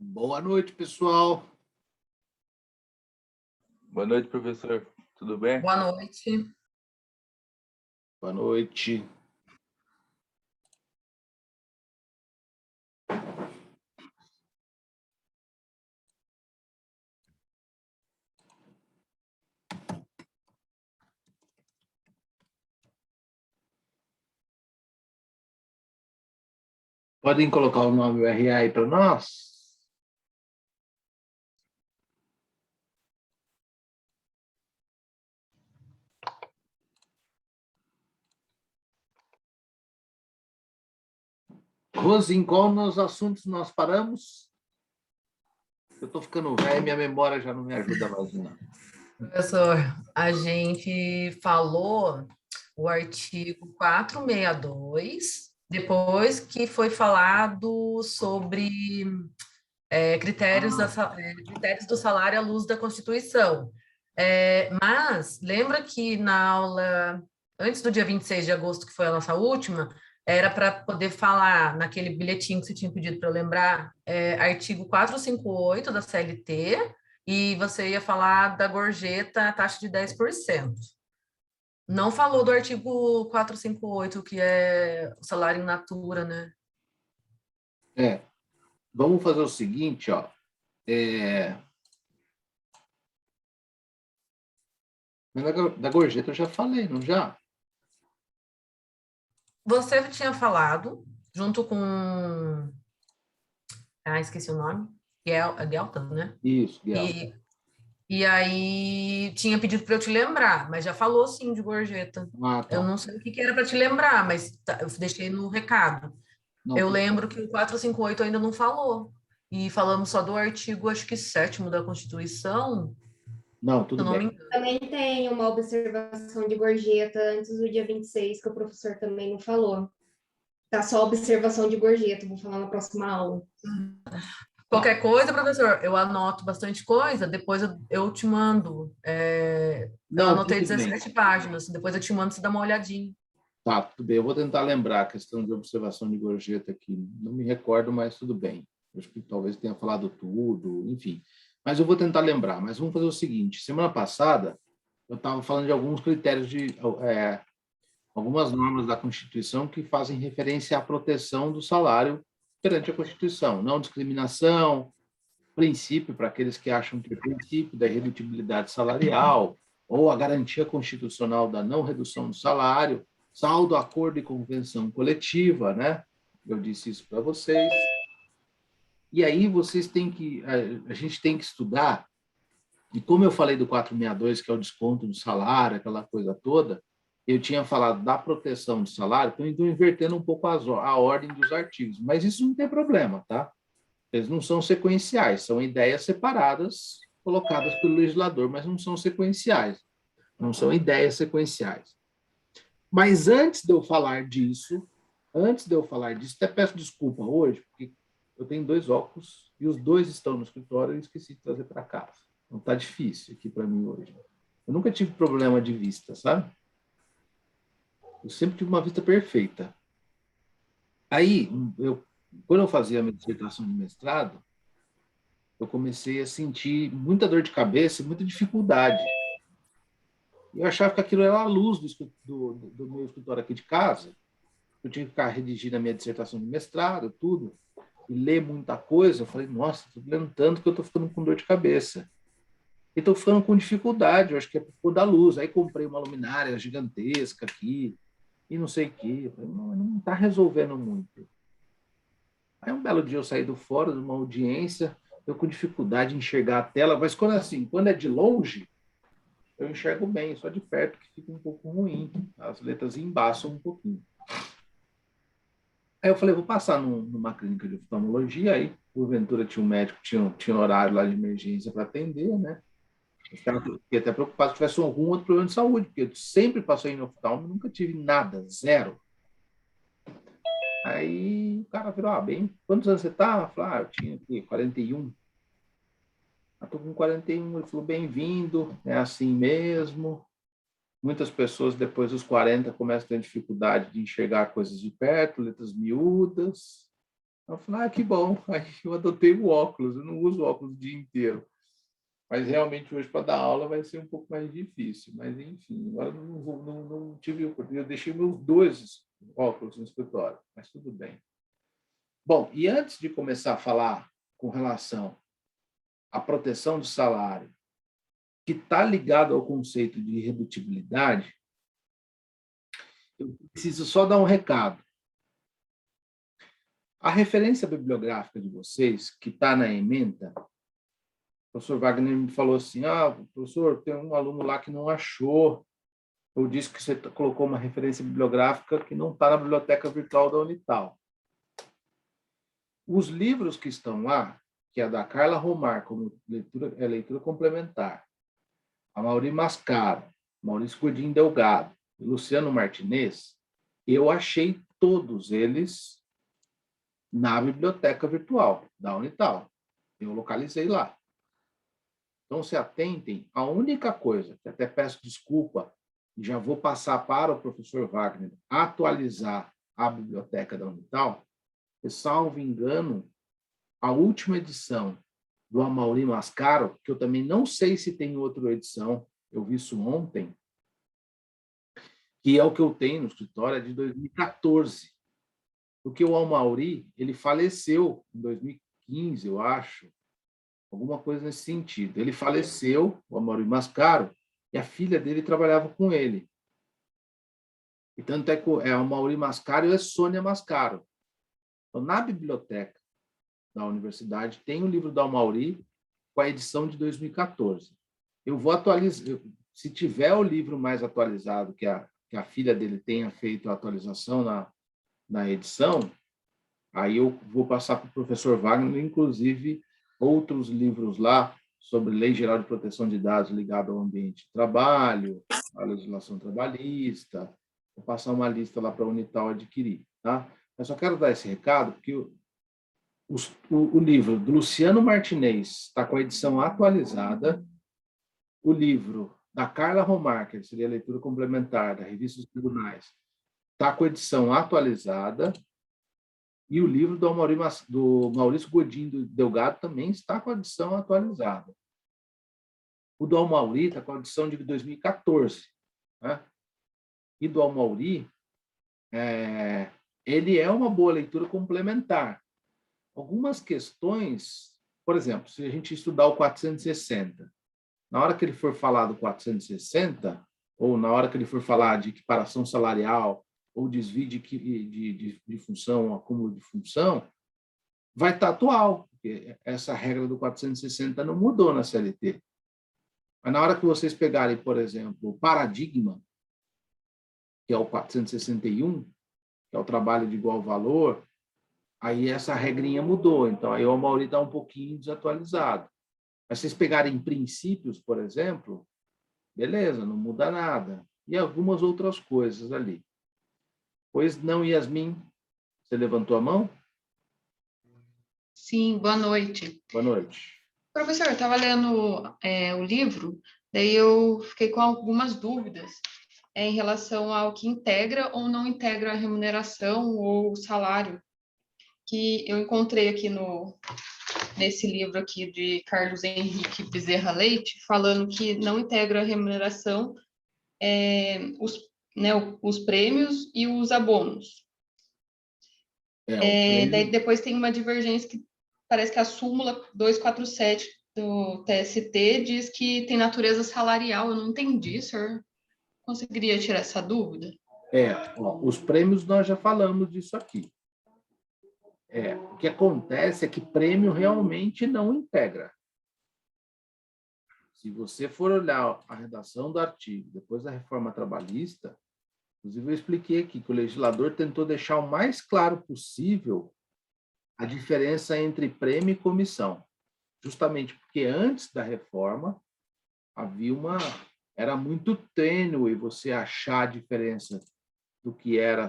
Boa noite, pessoal. Boa noite, professor. Tudo bem? Boa noite. Boa noite. Podem colocar o nome URA aí para nós? Rose, em qual nos assuntos nós paramos? Eu estou ficando velho, minha memória já não me ajuda mais, não. Professor, a gente falou o artigo 462, depois que foi falado sobre critérios do salário à luz da Constituição. Mas lembra que na aula, antes do dia 26 de agosto, que foi a nossa última, era para poder falar naquele bilhetinho que você tinha pedido para eu lembrar, artigo 458 da CLT, e você ia falar da gorjeta, a taxa de 10%. Não falou do artigo 458, que é o salário in natura, né? Vamos fazer o seguinte, ó. Da gorjeta eu já falei, não já? Você tinha falado, junto com... esqueci o nome. Gelton, né? Isso, Guilherme. E aí tinha pedido para eu te lembrar, mas já falou sim de gorjeta. Ah, tá. Eu não sei o que era para te lembrar, mas eu deixei no recado. Não, eu lembro que o 458 ainda não falou. E falamos só do artigo, acho que 7º da Constituição. Não, tudo bem. Também tem uma observação de gorjeta antes do dia 26, que o professor também não falou. Tá só observação de gorjeta, vou falar na próxima aula. Qualquer coisa, professor, eu anoto bastante coisa, depois eu te mando. Eu anotei 17 páginas, depois eu te mando, você dá uma olhadinha. Tá, tudo bem. Eu vou tentar lembrar a questão de observação de gorjeta aqui. Não me recordo, mas tudo bem. Acho que talvez tenha falado tudo, enfim. Mas eu vou tentar lembrar. Mas vamos fazer o seguinte. Semana passada, eu estava falando de alguns critérios algumas normas da Constituição que fazem referência à proteção do salário perante a Constituição. Não discriminação, princípio para aqueles que acham que o princípio da irredutibilidade salarial ou a garantia constitucional da não redução do salário, saldo acordo e convenção coletiva, né? Eu disse isso para vocês. E aí vocês têm que, a gente tem que estudar, e como eu falei do 462, que é o desconto do salário, aquela coisa toda, eu tinha falado da proteção do salário, então estou invertendo um pouco a ordem dos artigos, mas isso não tem problema, tá? Eles não são sequenciais, são ideias separadas, colocadas pelo legislador, mas não são sequenciais, não são ideias sequenciais. Mas antes de eu falar disso, até peço desculpa hoje, porque eu tenho 2 óculos e os 2 estão no escritório e eu esqueci de trazer para casa. Então está difícil aqui para mim hoje. Eu nunca tive problema de vista, sabe? Eu sempre tive uma vista perfeita. Aí, quando eu fazia a minha dissertação de mestrado, eu comecei a sentir muita dor de cabeça e muita dificuldade. Eu achava que aquilo era a luz do meu escritório aqui de casa. Eu tinha que ficar redigindo a minha dissertação de mestrado, tudo, e ler muita coisa. Eu falei, nossa, estou lendo tanto que eu estou ficando com dor de cabeça. E estou ficando com dificuldade, eu acho que é por da luz. Aí comprei uma luminária gigantesca aqui, e não sei o quê. Eu falei, não está resolvendo muito. Aí um belo dia eu saí do fórum, de uma audiência, eu com dificuldade de enxergar a tela, mas quando é de longe, eu enxergo bem, só de perto que fica um pouco ruim. As letras embaçam um pouquinho. Aí eu falei, vou passar numa clínica de oftalmologia, aí porventura tinha um médico, tinha horário lá de emergência para atender, né? Fiquei até preocupado se tivesse algum outro problema de saúde, porque eu sempre passei em oftalmo, nunca tive nada, zero. Aí o cara virou, bem, quantos anos você tá? Eu falei, eu tinha aqui 41. Eu tô com 41. Ele falou, bem-vindo, é assim mesmo. Muitas pessoas, depois dos 40, começam a ter dificuldade de enxergar coisas de perto, letras miúdas. Eu falei, que bom. Aí eu adotei o óculos, eu não uso óculos o dia inteiro. Mas realmente hoje para dar aula vai ser um pouco mais difícil. Mas enfim, agora não tive oportunidade. Eu deixei meus 2 óculos no escritório, mas tudo bem. Bom, e antes de começar a falar com relação à proteção do salário, que está ligado ao conceito de irredutibilidade, eu preciso só dar um recado. A referência bibliográfica de vocês, que está na ementa, o professor Wagner me falou assim, professor, tem um aluno lá que não achou. Eu disse que você colocou uma referência bibliográfica que não está na biblioteca virtual da Unital. Os livros que estão lá, que é da Carla Romar, como leitura complementar, a Mauri Mascaro, Maurício Godinho Delgado e Luciano Martinez, eu achei todos eles na biblioteca virtual da Unital. Eu localizei lá. Então, se atentem, a única coisa, que até peço desculpa, e já vou passar para o professor Wagner atualizar a biblioteca da Unital, salvo engano, a última edição do Amaury Mascaro, que eu também não sei se tem outra edição, eu vi isso ontem, que é o que eu tenho no escritório, é de 2014. Porque o Amaury, ele faleceu em 2015, eu acho, alguma coisa nesse sentido. Ele faleceu, o Amaury Mascaro, e a filha dele trabalhava com ele. E tanto é que é o Amaury Mascaro e a Sônia Mascaro. Então, na biblioteca da universidade, tem o livro do Amaury com a edição de 2014. Eu vou atualizar, se tiver o livro mais atualizado, que a filha dele tenha feito a atualização na edição, aí eu vou passar para o professor Wagner, inclusive outros livros lá sobre Lei Geral de Proteção de Dados ligado ao ambiente de trabalho, à legislação trabalhista. Vou passar uma lista lá para a Unital adquirir. Tá? Eu só quero dar esse recado, porque o livro do Luciano Martinez está com a edição atualizada, o livro da Carla Romar, que seria a leitura complementar da Revista dos Tribunais, está com a edição atualizada, e o livro do Maurício Godinho Delgado também está com a edição atualizada. O do Amaury está com a edição de 2014. Né? E do Amaury, ele é uma boa leitura complementar. Algumas questões, por exemplo, se a gente estudar o 460, na hora que ele for falar do 460, ou na hora que ele for falar de equiparação salarial, ou desvio de função, acúmulo de função, vai estar atual, porque essa regra do 460 não mudou na CLT. Mas na hora que vocês pegarem, por exemplo, o paradigma, que é o 461, que é o trabalho de igual valor, aí essa regrinha mudou. Então, aí o Amaury está um pouquinho desatualizado. Mas se vocês pegarem princípios, por exemplo, beleza, não muda nada. E algumas outras coisas ali. Pois não, Yasmin? Você levantou a mão? Sim, boa noite. Boa noite. Professor, eu estava lendo o livro, daí eu fiquei com algumas dúvidas em relação ao que integra ou não integra a remuneração ou o salário, que eu encontrei aqui nesse livro aqui de Carlos Henrique Bezerra Leite, falando que não integra a remuneração os prêmios e os abonos. Daí depois tem uma divergência que parece que a súmula 247 do TST diz que tem natureza salarial. Eu não entendi, o senhor conseguiria tirar essa dúvida? Os prêmios nós já falamos disso aqui. O que acontece é que prêmio realmente não integra. Se você for olhar a redação do artigo, depois da reforma trabalhista, inclusive eu expliquei aqui que o legislador tentou deixar o mais claro possível a diferença entre prêmio e comissão, justamente porque antes da reforma, era muito tênue você achar a diferença do que era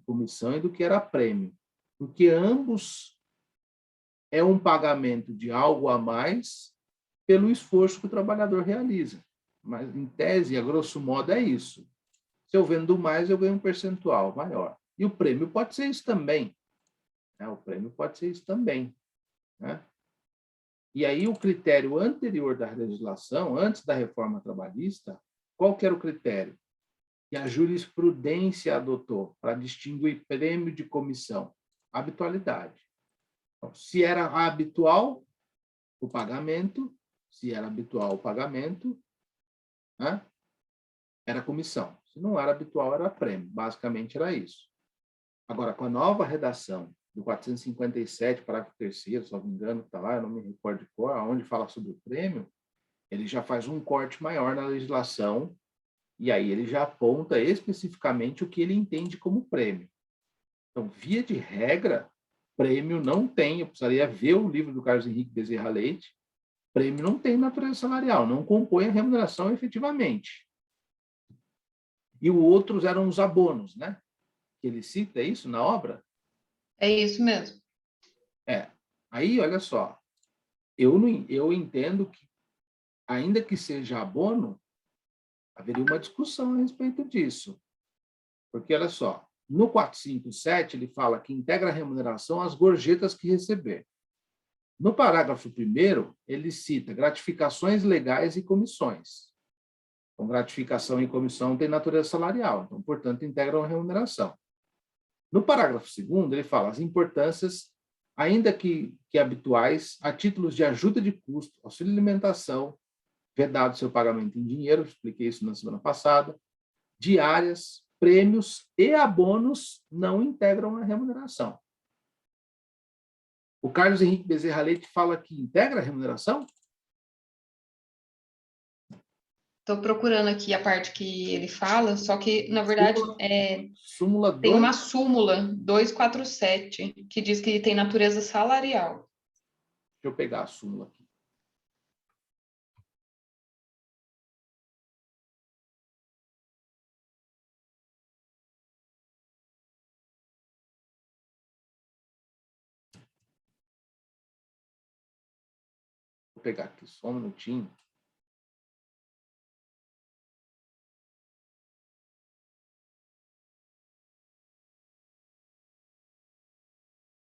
comissão e do que era prêmio, porque ambos é um pagamento de algo a mais pelo esforço que o trabalhador realiza. Mas, em tese, a grosso modo, é isso. Se eu vendo mais, eu ganho um percentual maior. E o prêmio pode ser isso também. Né? O prêmio pode ser isso também. Né? E aí, o critério anterior da legislação, antes da reforma trabalhista, qual que era o critério que a jurisprudência adotou para distinguir prêmio de comissão? Habitualidade. Então, se era habitual o pagamento, né, era comissão. Se não era habitual, era prêmio. Basicamente, era isso. Agora, com a nova redação do 457, parágrafo 3º, se não me engano, está lá, eu não me recordo de cor, onde fala sobre o prêmio, ele já faz um corte maior na legislação e aí ele já aponta especificamente o que ele entende como prêmio. Então, via de regra, prêmio não tem, eu precisaria ver o livro do Carlos Henrique Bezerra Leite, prêmio não tem natureza salarial, não compõe a remuneração efetivamente. E os outros eram os abonos, né? Que ele cita, é isso, na obra? É isso mesmo. Aí, olha só, eu entendo que, ainda que seja abono, haveria uma discussão a respeito disso. Porque, olha só, no 457, ele fala que integra a remuneração às gorjetas que receber. No parágrafo 1º, ele cita gratificações legais e comissões. Então, gratificação e comissão têm natureza salarial, então, portanto, integram a remuneração. No parágrafo 2º, ele fala as importâncias, ainda que habituais, a títulos de ajuda de custo, auxílio alimentação, vedado seu pagamento em dinheiro, expliquei isso na semana passada, diárias, prêmios e abonos não integram a remuneração. O Carlos Henrique Bezerra Leite fala que integra a remuneração? Estou procurando aqui a parte que ele fala, só que, na verdade, Súmula tem 2. uma súmula 247 que diz que tem natureza salarial. Deixa eu pegar a súmula aqui. Vou pegar aqui só um minutinho.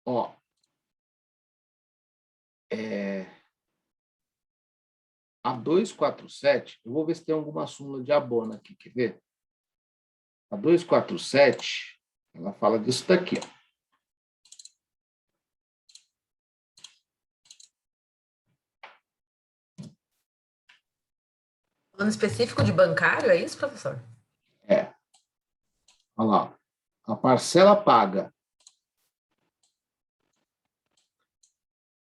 Ó, a 247, eu vou ver se tem alguma súmula de abono aqui, quer ver? A 247, ela fala disso daqui, ó. Plano específico de bancário, é isso, professor? Olha lá. A parcela paga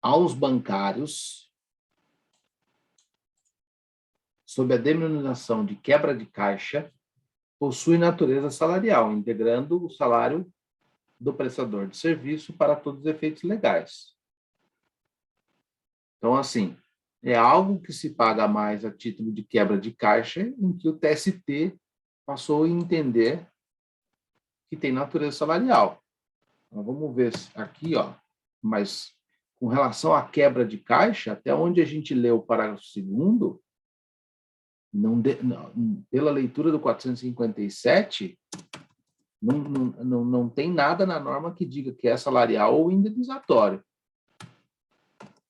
aos bancários sob a denominação de quebra de caixa possui natureza salarial, integrando o salário do prestador de serviço para todos os efeitos legais. Então, assim, é algo que se paga mais a título de quebra de caixa, em que o TST passou a entender que tem natureza salarial. Então, vamos ver aqui, ó, mas com relação à quebra de caixa, até onde a gente leu o parágrafo 2º, pela leitura do 457, não tem nada na norma que diga que é salarial ou indenizatório.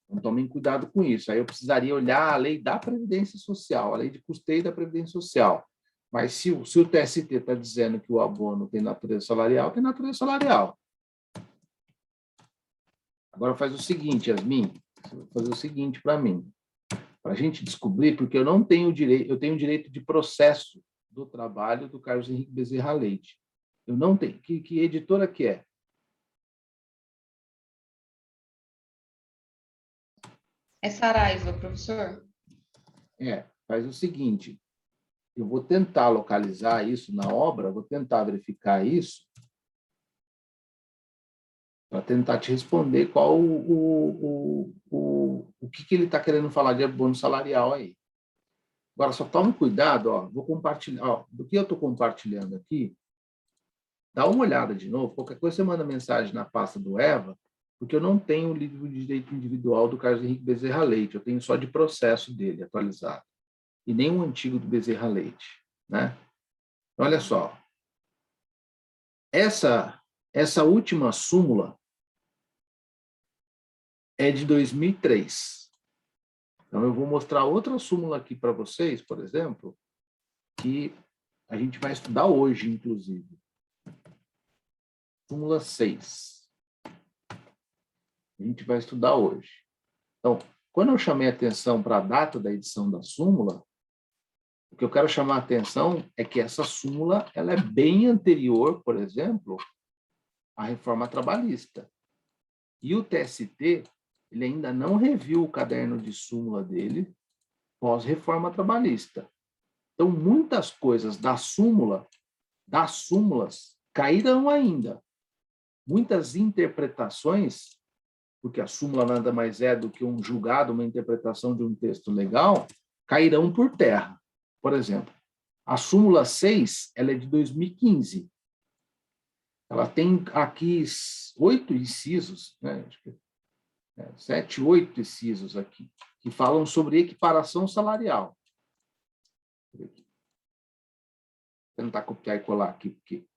Então, tomem cuidado com isso. Aí eu precisaria olhar a lei da Previdência Social, a lei de custeio da Previdência Social. Mas se o TST está dizendo que o abono tem natureza salarial, tem natureza salarial. Agora faz o seguinte, Yasmin, você vai fazer o seguinte para mim, para a gente descobrir, porque eu não tenho direito, eu tenho direito de processo do trabalho do Carlos Henrique Bezerra Leite. Eu não tenho. Que editora que é? É Saraiva, professor? Faz o seguinte, eu vou tentar localizar isso na obra, vou tentar verificar isso, para tentar te responder qual o que ele está querendo falar de abono salarial aí. Agora, só tome cuidado, ó, vou compartilhar, ó, do que eu estou compartilhando aqui, dá uma olhada de novo, qualquer coisa você manda mensagem na pasta do Eva, porque eu não tenho o livro de direito individual do Carlos Henrique Bezerra Leite, eu tenho só de processo dele atualizado, e nem o antigo do Bezerra Leite, né? Olha só, essa última súmula é de 2003. Então, eu vou mostrar outra súmula aqui para vocês, por exemplo, que a gente vai estudar hoje, inclusive. Súmula 6. A gente vai estudar hoje. Então, quando eu chamei a atenção para a data da edição da súmula, o que eu quero chamar a atenção é que essa súmula ela é bem anterior, por exemplo, à reforma trabalhista. E o TST ele ainda não reviu o caderno de súmula dele pós-reforma trabalhista. Então, muitas coisas das súmulas, caíram ainda. Muitas interpretações, porque a súmula nada mais é do que um julgado, uma interpretação de um texto legal, cairão por terra. Por exemplo, a súmula 6, ela é de 2015. Ela tem aqui 8 incisos, né? 7, 8 incisos aqui, que falam sobre equiparação salarial. Vou tentar copiar e colar aqui, porque...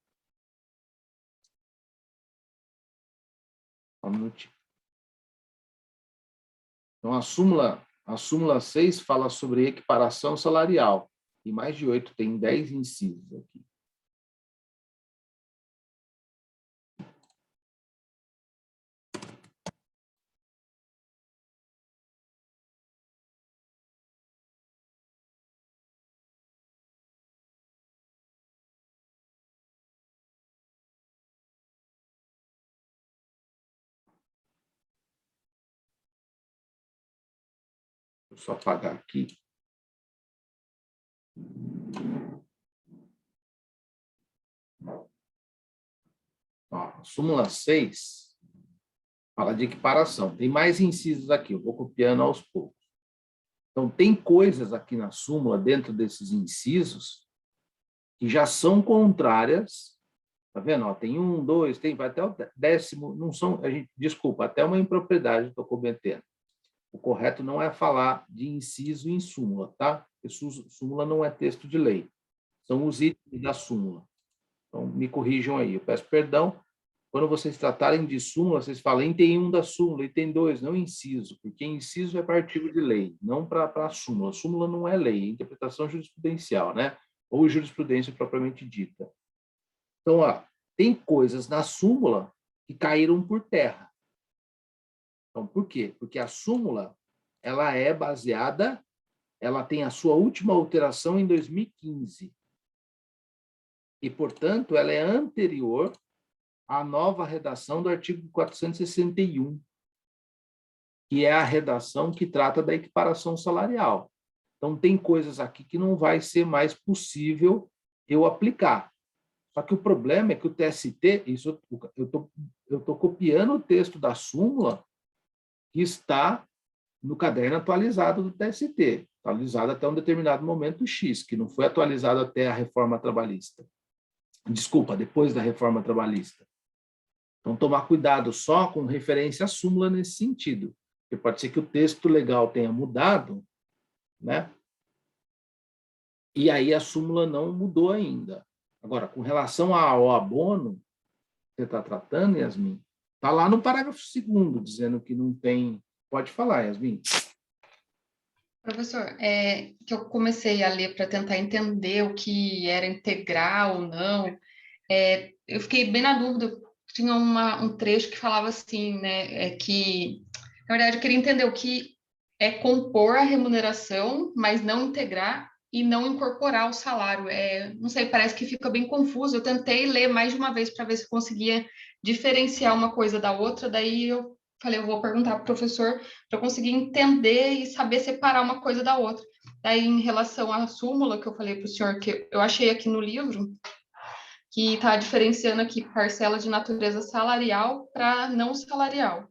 Só um minutinho. Então, a súmula 6 fala sobre equiparação salarial, e mais de 8 tem 10 incisos aqui. Vou só apagar aqui. Ó, a súmula 6 fala de equiparação. Tem mais incisos aqui, eu vou copiando aos poucos. Então, tem coisas aqui na súmula, dentro desses incisos, que já são contrárias. Tá vendo? Ó, tem 1, 2, vai até o 10º, não são, desculpa, até uma impropriedade estou cometendo. O correto não é falar de inciso em súmula, tá? Porque súmula não é texto de lei. São os itens da súmula. Então, me corrijam aí. Eu peço perdão. Quando vocês tratarem de súmula, vocês falam item 1 da súmula, item 2, não inciso, porque inciso é para artigo de lei, não para súmula. Súmula não é lei, é interpretação jurisprudencial, né? Ou jurisprudência propriamente dita. Então, ó, tem coisas na súmula que caíram por terra. Então, por quê? Porque a súmula, ela é baseada, ela tem a sua última alteração em 2015. E, portanto, ela é anterior à nova redação do artigo 461, que é a redação que trata da equiparação salarial. Então, tem coisas aqui que não vai ser mais possível eu aplicar. Só que o problema é que o TST, isso eu estou copiando o texto da súmula que está no caderno atualizado do TST, atualizado até um determinado momento X, que não foi atualizado até a reforma trabalhista. Desculpa, depois da reforma trabalhista. Então, tomar cuidado só com referência à súmula nesse sentido, porque pode ser que o texto legal tenha mudado, né? E aí a súmula não mudou ainda. Agora, com relação ao abono que você está tratando, Yasmin, está lá no parágrafo 2º, dizendo que não tem... Pode falar, Yasmin. Professor, que eu comecei a ler para tentar entender o que era integrar ou não, eu fiquei bem na dúvida. Tinha um trecho que falava assim, né, que, na verdade, eu queria entender o que é compor a remuneração, mas não integrar e não incorporar o salário. Não sei, parece que fica bem confuso. Eu tentei ler mais de uma vez para ver se eu conseguia diferenciar uma coisa da outra, daí eu falei, eu vou perguntar para o professor para conseguir entender e saber separar uma coisa da outra. Daí, em relação à súmula que eu falei para o senhor, que eu achei aqui no livro, que está diferenciando aqui parcela de natureza salarial para não salarial.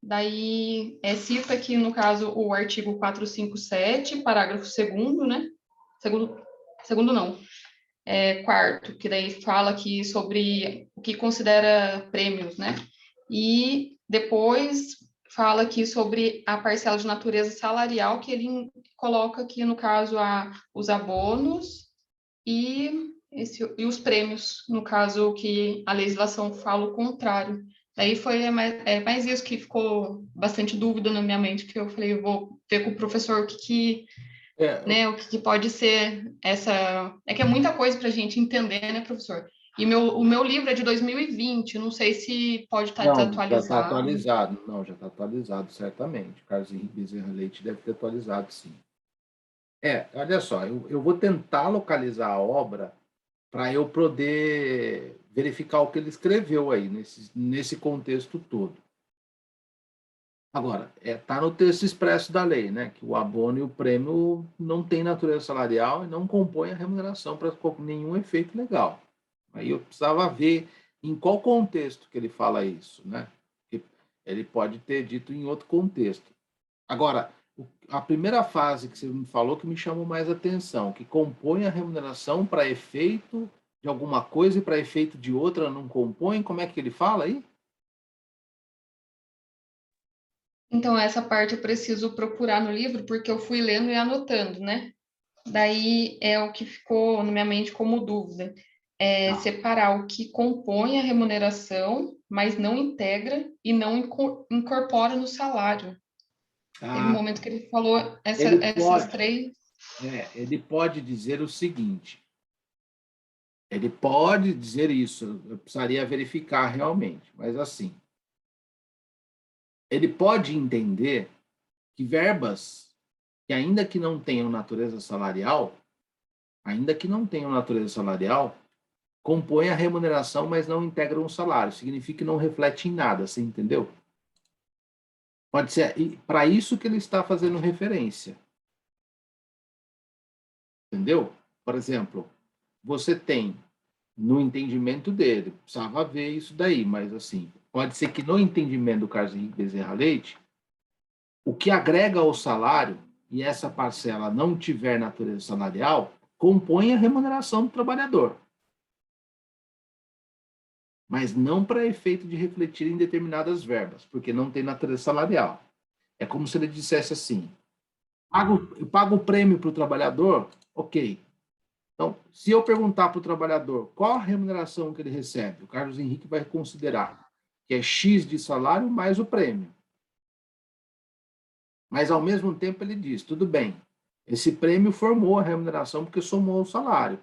Daí, cita aqui, no caso, o artigo 457, parágrafo 2º, né? segundo não, quarto, que daí fala aqui sobre o que considera prêmios, né? E depois fala aqui sobre a parcela de natureza salarial, que ele coloca aqui, no caso, os abonos e os prêmios, no caso que a legislação fala o contrário. Daí foi mais isso que ficou bastante dúvida na minha mente, que eu falei, eu vou ver com o professor o que né, o que pode ser essa... É que é muita coisa para a gente entender, né, professor? E o meu livro é de 2020, não sei se pode estar Não, já está desatualizado. atualizado. Não, já está atualizado, certamente. Carlos Henrique Bezerra Leite deve ter atualizado, sim. Olha só, eu vou tentar localizar a obra para eu poder verificar o que ele escreveu aí, nesse contexto todo. Agora, está no texto expresso da lei, né, que o abono e o prêmio não têm natureza salarial e não compõem a remuneração para nenhum efeito legal. Aí eu precisava ver em qual contexto que ele fala isso, né? Ele pode ter dito em outro contexto. Agora, a primeira fase que você me falou que me chamou mais atenção, que compõe a remuneração para efeito de alguma coisa e para efeito de outra não compõe, como é que ele fala aí? Então, essa parte eu preciso procurar no livro, porque eu fui lendo e anotando, né? Daí é o que ficou na minha mente como dúvida. Separar o que compõe a remuneração, mas não integra e não incorpora no salário. Teve um momento que ele falou essas três. Ele pode dizer o seguinte, ele pode dizer isso, eu precisaria verificar realmente, mas assim, ele pode entender que verbas que ainda que não tenham natureza salarial, compõem a remuneração, mas não integram o salário. Significa que não reflete em nada, você entendeu? Pode ser para isso que ele está fazendo referência. Entendeu? Por exemplo, você tem, no entendimento dele, precisava ver isso daí, mas assim, pode ser que no entendimento do Carlos Henrique Bezerra Leite, o que agrega ao salário e essa parcela não tiver natureza salarial, compõe a remuneração do trabalhador. Mas não para efeito de refletir em determinadas verbas, porque não tem natureza salarial. É como se ele dissesse assim, eu pago o prêmio para o trabalhador, ok. Então, se eu perguntar para o trabalhador qual a remuneração que ele recebe, o Carlos Henrique vai considerar que é X de salário mais o prêmio. Mas, ao mesmo tempo, ele diz, tudo bem, esse prêmio formou a remuneração porque somou o salário,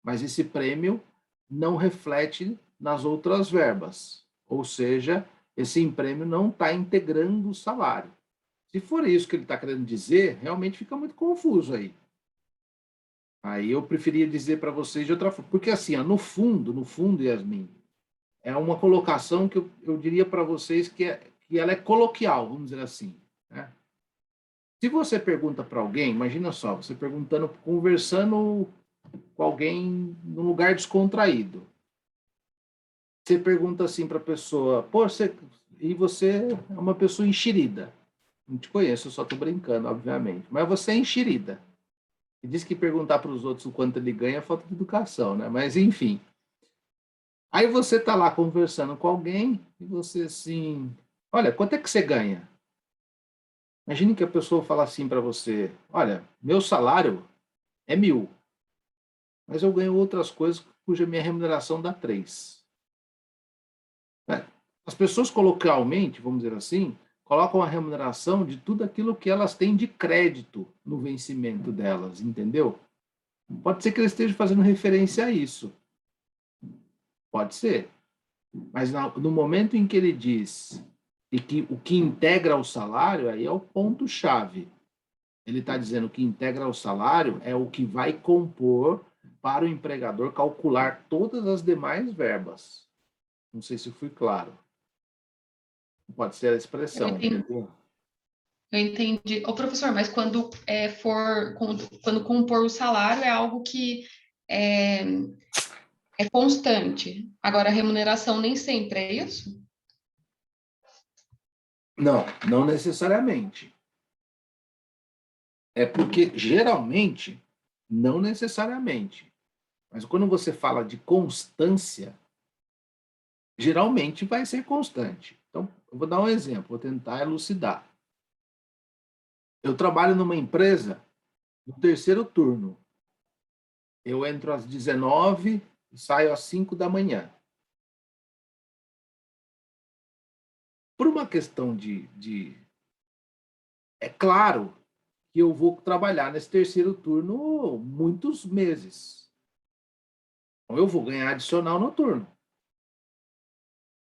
mas esse prêmio não reflete nas outras verbas, ou seja, esse prêmio não está integrando o salário. Se for isso que ele está querendo dizer, realmente fica muito confuso aí. Aí eu preferia dizer para vocês de outra forma, porque assim, no fundo, Yasmin, é uma colocação que eu diria para vocês que ela é coloquial, vamos dizer assim, né? Se você pergunta para alguém, imagina só, você conversando com alguém num lugar descontraído. Você pergunta assim para a pessoa, pô, você é uma pessoa enxerida. Não te conheço, eu só estou brincando, obviamente. Mas você é enxerida. E diz que perguntar para os outros o quanto ele ganha é falta de educação, né? Mas, enfim. Aí você está lá conversando com alguém e você assim, olha, quanto é que você ganha? Imagine que a pessoa fala assim para você, olha, meu salário é 1.000, mas eu ganho outras coisas cuja minha remuneração dá 3. As pessoas coloquialmente, vamos dizer assim, colocam a remuneração de tudo aquilo que elas têm de crédito no vencimento delas, entendeu? Pode ser que ele esteja fazendo referência a isso. Pode ser. Mas no momento em que ele diz e que o que integra o salário, aí é o ponto-chave. Ele está dizendo que integra o salário é o que vai compor para o empregador calcular todas as demais verbas. Não sei se fui claro. Pode ser a expressão, entendeu? Eu entendi. Ô, professor, mas quando compor o salário é algo que é constante. Agora, a remuneração nem sempre é isso? Não, não necessariamente. É porque, geralmente, Não necessariamente. Mas quando você fala de constância, geralmente vai ser constante. Então, eu vou dar um exemplo, vou tentar elucidar. Eu trabalho numa empresa no terceiro turno. Eu entro às 19 e saio às 5 da manhã. Por uma questão É claro que eu vou trabalhar nesse terceiro turno muitos meses. Então, eu vou ganhar adicional noturno.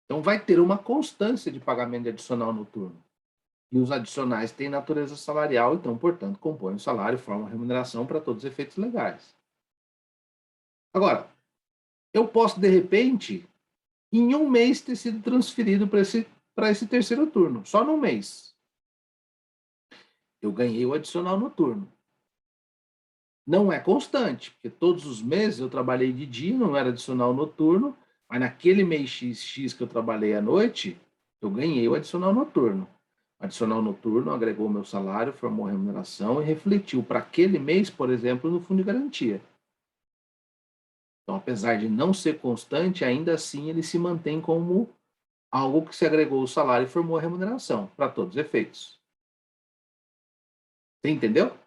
Então, vai ter uma constância de pagamento de adicional noturno. E os adicionais têm natureza salarial, então, portanto, compõem o salário, formam a remuneração para todos os efeitos legais. Agora, eu posso, de repente, em um mês, ter sido transferido para esse terceiro turno, só num mês. Eu ganhei o adicional noturno. Não é constante, porque todos os meses eu trabalhei de dia, não era adicional noturno, mas naquele mês X que eu trabalhei à noite, eu ganhei o adicional noturno. O adicional noturno agregou meu salário, formou a remuneração e refletiu para aquele mês, por exemplo, no fundo de garantia. Então, apesar de não ser constante, ainda assim ele se mantém como algo que se agregou o salário e formou a remuneração, para todos os efeitos. Você entendeu?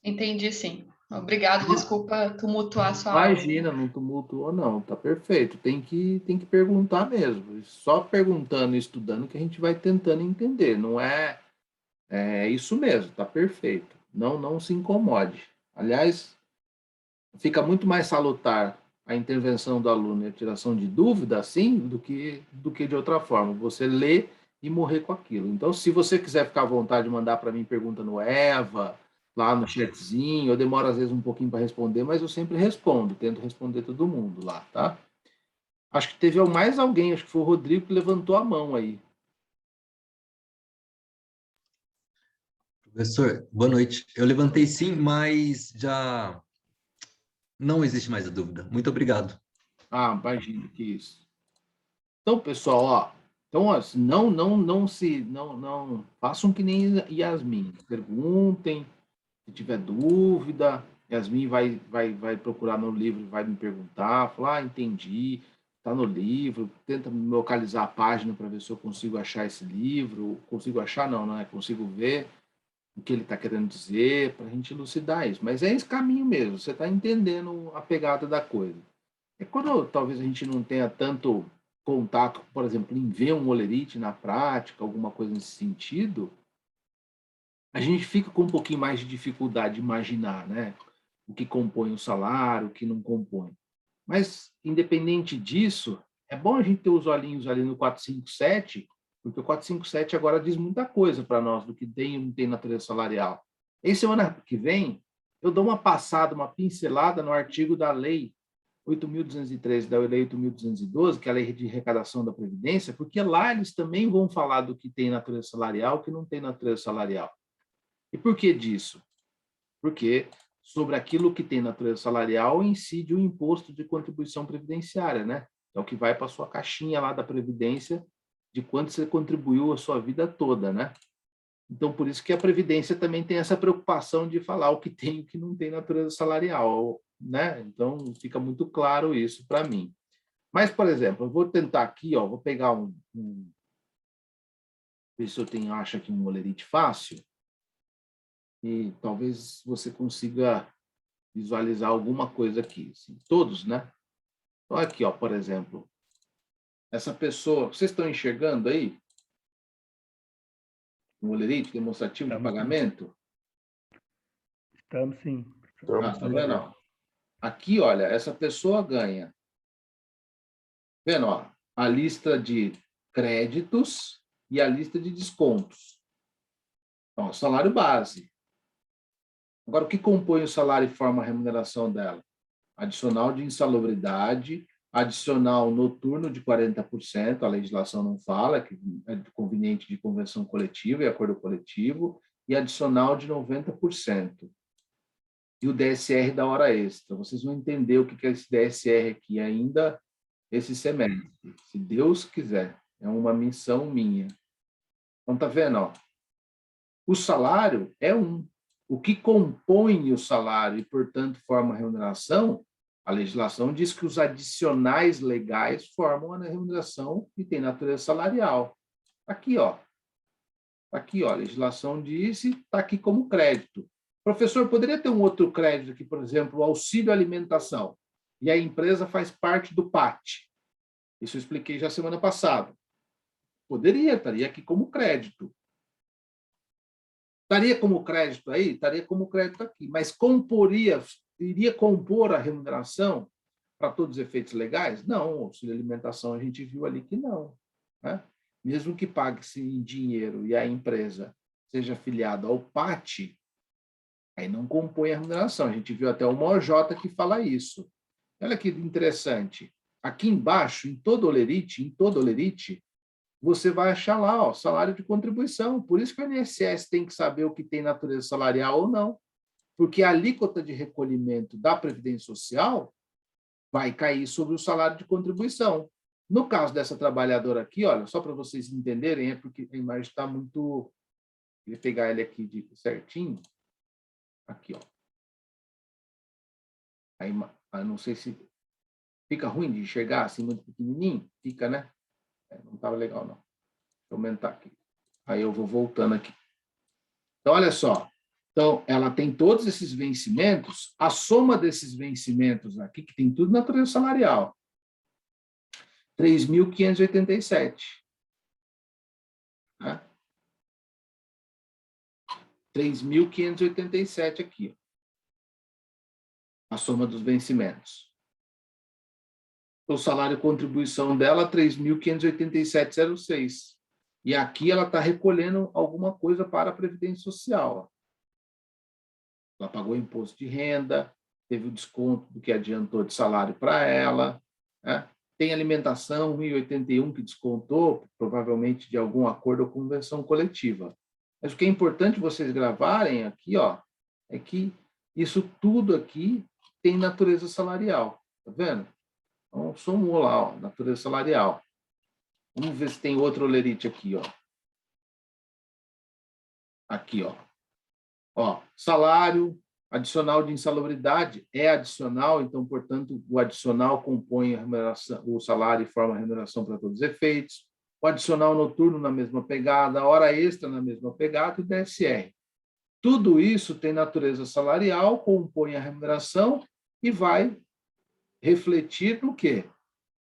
Entendi, sim. Obrigado, desculpa tumultuar sua aula. Imagina, não tumultuou, não, tá perfeito. Tem que perguntar mesmo. Só perguntando e estudando que a gente vai tentando entender. Não é isso mesmo, tá perfeito. Não se incomode. Aliás, fica muito mais salutar a intervenção do aluno e a tiração de dúvida assim do que de outra forma. Você lê e morrer com aquilo. Então, se você quiser ficar à vontade de mandar para mim pergunta no Eva, lá no chatzinho, eu demoro às vezes um pouquinho para responder, mas eu sempre respondo, tento responder todo mundo lá, tá? Acho que teve mais alguém, acho que foi o Rodrigo que levantou a mão aí. Professor, boa noite. Eu levantei sim, mas já não existe mais a dúvida. Muito obrigado. Ah, imagina que isso. Então, pessoal, ó, então, ó, não façam que nem Yasmin. Perguntem, se tiver dúvida, Yasmin vai procurar no livro e vai me perguntar, falar, entendi, está no livro, tenta localizar a página para ver se eu consigo achar esse livro, consigo achar não é? Consigo ver o que ele está querendo dizer, para a gente elucidar isso. Mas é esse caminho mesmo, você está entendendo a pegada da coisa. É quando talvez a gente não tenha tanto contato, por exemplo, em ver um olerite na prática, alguma coisa nesse sentido, a gente fica com um pouquinho mais de dificuldade de imaginar, né? O que compõe o salário, o que não compõe. Mas, independente disso, é bom a gente ter os olhinhos ali no 457, porque o 457 agora diz muita coisa para nós do que tem e não tem natureza salarial. E semana que vem, eu dou uma passada, uma pincelada no artigo da Lei 8.213, da Lei 8.212, que é a Lei de Arrecadação da Previdência, porque lá eles também vão falar do que tem natureza salarial e o que não tem natureza salarial. E por que disso? Porque sobre aquilo que tem natureza salarial incide o imposto de contribuição previdenciária, né? É o que vai para a sua caixinha lá da Previdência de quanto você contribuiu a sua vida toda, né? Então, por isso que a Previdência também tem essa preocupação de falar o que tem e o que não tem natureza salarial, né? Então, fica muito claro isso para mim. Mas, por exemplo, eu vou tentar aqui, ó, vou pegar ver se eu acho aqui um olerite fácil, e talvez você consiga visualizar alguma coisa aqui. Assim, todos, né? Então, aqui, ó, por exemplo, essa pessoa, vocês estão enxergando aí? Um olerite demonstrativo de pagamento? Estamos sim. Tá vendo? Aqui, olha, essa pessoa ganha. Vendo, ó, a lista de créditos e a lista de descontos. Então, salário base. Agora, o que compõe o salário e forma a remuneração dela? Adicional de insalubridade, adicional noturno de 40%, a legislação não fala, que é conveniente de convenção coletiva e acordo coletivo, e adicional de 90%. E o DSR da hora extra. Vocês vão entender o que é esse DSR aqui ainda esse semestre, se Deus quiser. É uma missão minha. Então, tá vendo? Ó? O salário é um. o que compõe o salário e, portanto, forma a remuneração, a legislação diz que os adicionais legais formam a remuneração e tem natureza salarial. Aqui, ó. Aqui, ó, a legislação disse, está aqui como crédito. Professor, poderia ter um outro crédito aqui, por exemplo, o auxílio alimentação, e a empresa faz parte do PAT. Isso eu expliquei já semana passada. Poderia, estaria aqui como crédito. Estaria como crédito aí? Estaria como crédito aqui, mas iria compor a remuneração para todos os efeitos legais? Não, o auxílio alimentação a gente viu ali que não, né? Mesmo que pague-se em dinheiro e a empresa seja afiliada ao PAT, aí não compõe a remuneração. A gente viu até o MOJ que fala isso. Olha que interessante. Aqui embaixo, em todo olerite, você vai achar lá, ó, salário de contribuição. Por isso que o INSS tem que saber o que tem natureza salarial ou não. Porque a alíquota de recolhimento da Previdência Social vai cair sobre o salário de contribuição. No caso dessa trabalhadora aqui, olha, só para vocês entenderem, é porque a imagem está muito... Vou pegar ele aqui certinho. Aqui, ó. Aí, não sei se fica ruim de enxergar assim muito pequenininho. Fica, né? Não estava legal, não. Deixa eu aumentar aqui. Aí eu vou voltando aqui. Então, olha só. Então, ela tem todos esses vencimentos. A soma desses vencimentos aqui, que tem tudo natureza salarial, 3.587. Né? 3.587 aqui. Ó. A soma dos vencimentos. O salário contribuição dela, 3.587,06. E aqui ela está recolhendo alguma coisa para a Previdência Social. Ó. Ela pagou imposto de renda, teve o desconto do que adiantou de salário para ela, né? Tem alimentação, 1.081 que descontou, provavelmente de algum acordo ou convenção coletiva. Mas o que é importante vocês gravarem aqui, ó, é que isso tudo aqui tem natureza salarial. Tá vendo? Então, somou lá, ó, natureza salarial. Vamos ver se tem outro olerite aqui, ó. Aqui, ó. Ó, salário adicional de insalubridade é adicional, então, portanto, o adicional compõe a remuneração, o salário e forma a remuneração para todos os efeitos. O adicional noturno na mesma pegada, a hora extra na mesma pegada e o DSR. Tudo isso tem natureza salarial, compõe a remuneração e vai refletir no quê?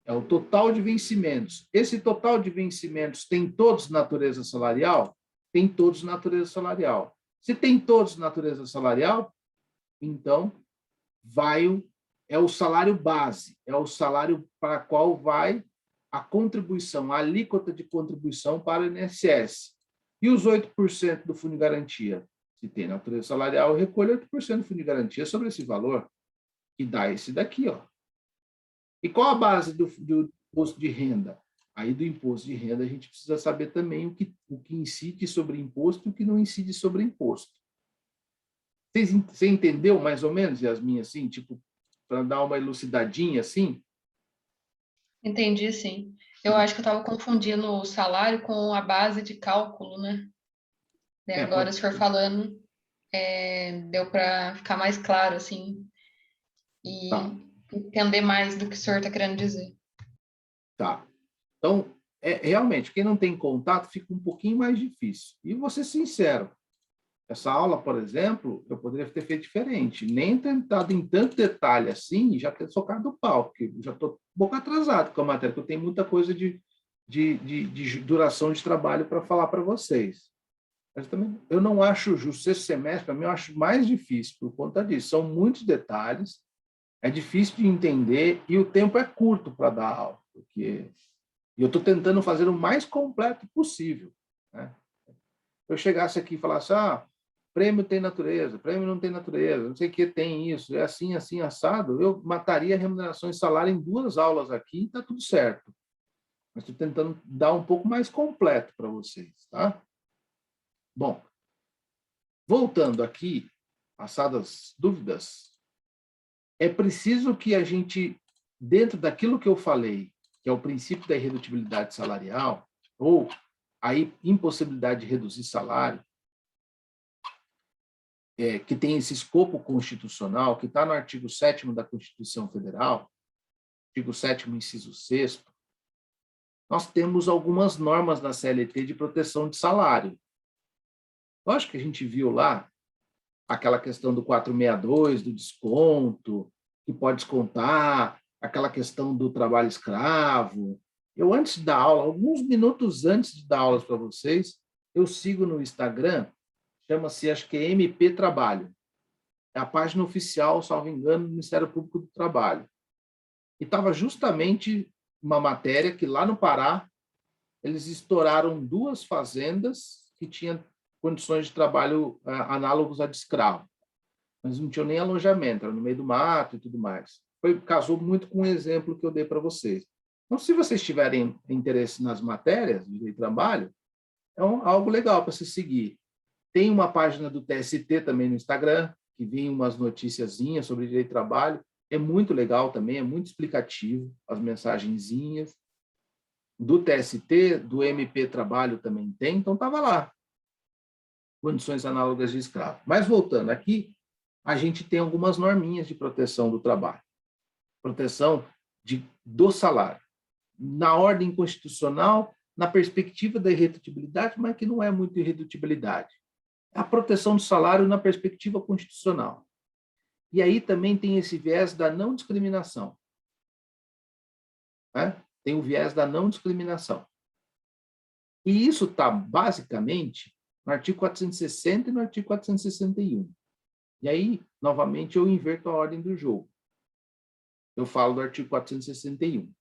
É o total de vencimentos. Esse total de vencimentos tem todos natureza salarial? Tem todos natureza salarial. Se tem todos natureza salarial, então é o salário base, é o salário para qual vai a contribuição, a alíquota de contribuição para o INSS. E os 8% do fundo de garantia? Se tem natureza salarial, eu recolho 8% do fundo de garantia sobre esse valor, que dá esse daqui, ó. E qual a base do imposto de renda? Aí, do imposto de renda, a gente precisa saber também o que incide sobre imposto e o que não incide sobre imposto. Você entendeu mais ou menos, Yasmin, assim, tipo, para dar uma elucidadinha, assim? Entendi, sim. Eu acho que eu estava confundindo o salário com a base de cálculo, né? E agora, se for falando, deu para ficar mais claro, assim, e Tá. entender mais do que o senhor está querendo dizer. Tá. Então, realmente, quem não tem contato fica um pouquinho mais difícil. E vou ser sincero, essa aula, por exemplo, eu poderia ter feito diferente, nem ter entrado em tanto detalhe assim e já ter socado o pau, porque já estou um pouco atrasado com a matéria, porque eu tenho muita coisa de duração de trabalho para falar para vocês. Mas também eu não acho justo. Esse semestre, para mim, eu acho mais difícil por conta disso. São muitos detalhes, é difícil de entender e o tempo é curto para dar aula, porque eu estou tentando fazer o mais completo possível, né? Eu chegasse aqui e falasse, prêmio tem natureza, prêmio não tem natureza, não sei o que tem isso, é assim, assim, assado, eu mataria a remuneração e salário em 2 aulas aqui e está tudo certo. Mas estou tentando dar um pouco mais completo para vocês, tá? Bom, voltando aqui, passadas dúvidas, é preciso que a gente, dentro daquilo que eu falei, que é o princípio da irredutibilidade salarial, ou a impossibilidade de reduzir salário, que tem esse escopo constitucional, que está no artigo 7º da Constituição Federal, artigo 7º, inciso 6º, nós temos algumas normas da CLT de proteção de salário. Lógico que a gente viu lá aquela questão do 462, do desconto, que pode descontar, aquela questão do trabalho escravo. Eu, antes da aula, alguns minutos antes de dar aulas para vocês, eu sigo no Instagram, chama-se, acho que é MP Trabalho. É a página oficial, salvo engano, do Ministério Público do Trabalho. E estava justamente uma matéria que lá no Pará, eles estouraram 2 fazendas que tinham condições de trabalho análogos a de escravo. Mas não tinham nem alojamento, era no meio do mato e tudo mais. Casou muito com o exemplo que eu dei para vocês. Então, se vocês tiverem interesse nas matérias de trabalho, é algo legal para se seguir. Tem uma página do TST também no Instagram, que vem umas noticiazinhas sobre direito de trabalho. É muito legal também, é muito explicativo, as mensagenzinhas. Do TST, do MP Trabalho também tem, então estava lá. Condições análogas de escravo. Mas voltando aqui, a gente tem algumas norminhas de proteção do trabalho. Proteção do salário. Na ordem constitucional, na perspectiva da irredutibilidade, mas que não é muito irredutibilidade. A proteção do salário na perspectiva constitucional. E aí também tem esse viés da não discriminação. Né? Tem o viés da não discriminação. E isso está, basicamente, no artigo 460 e no artigo 461. E aí, novamente, eu inverto a ordem do jogo. Eu falo do artigo 461.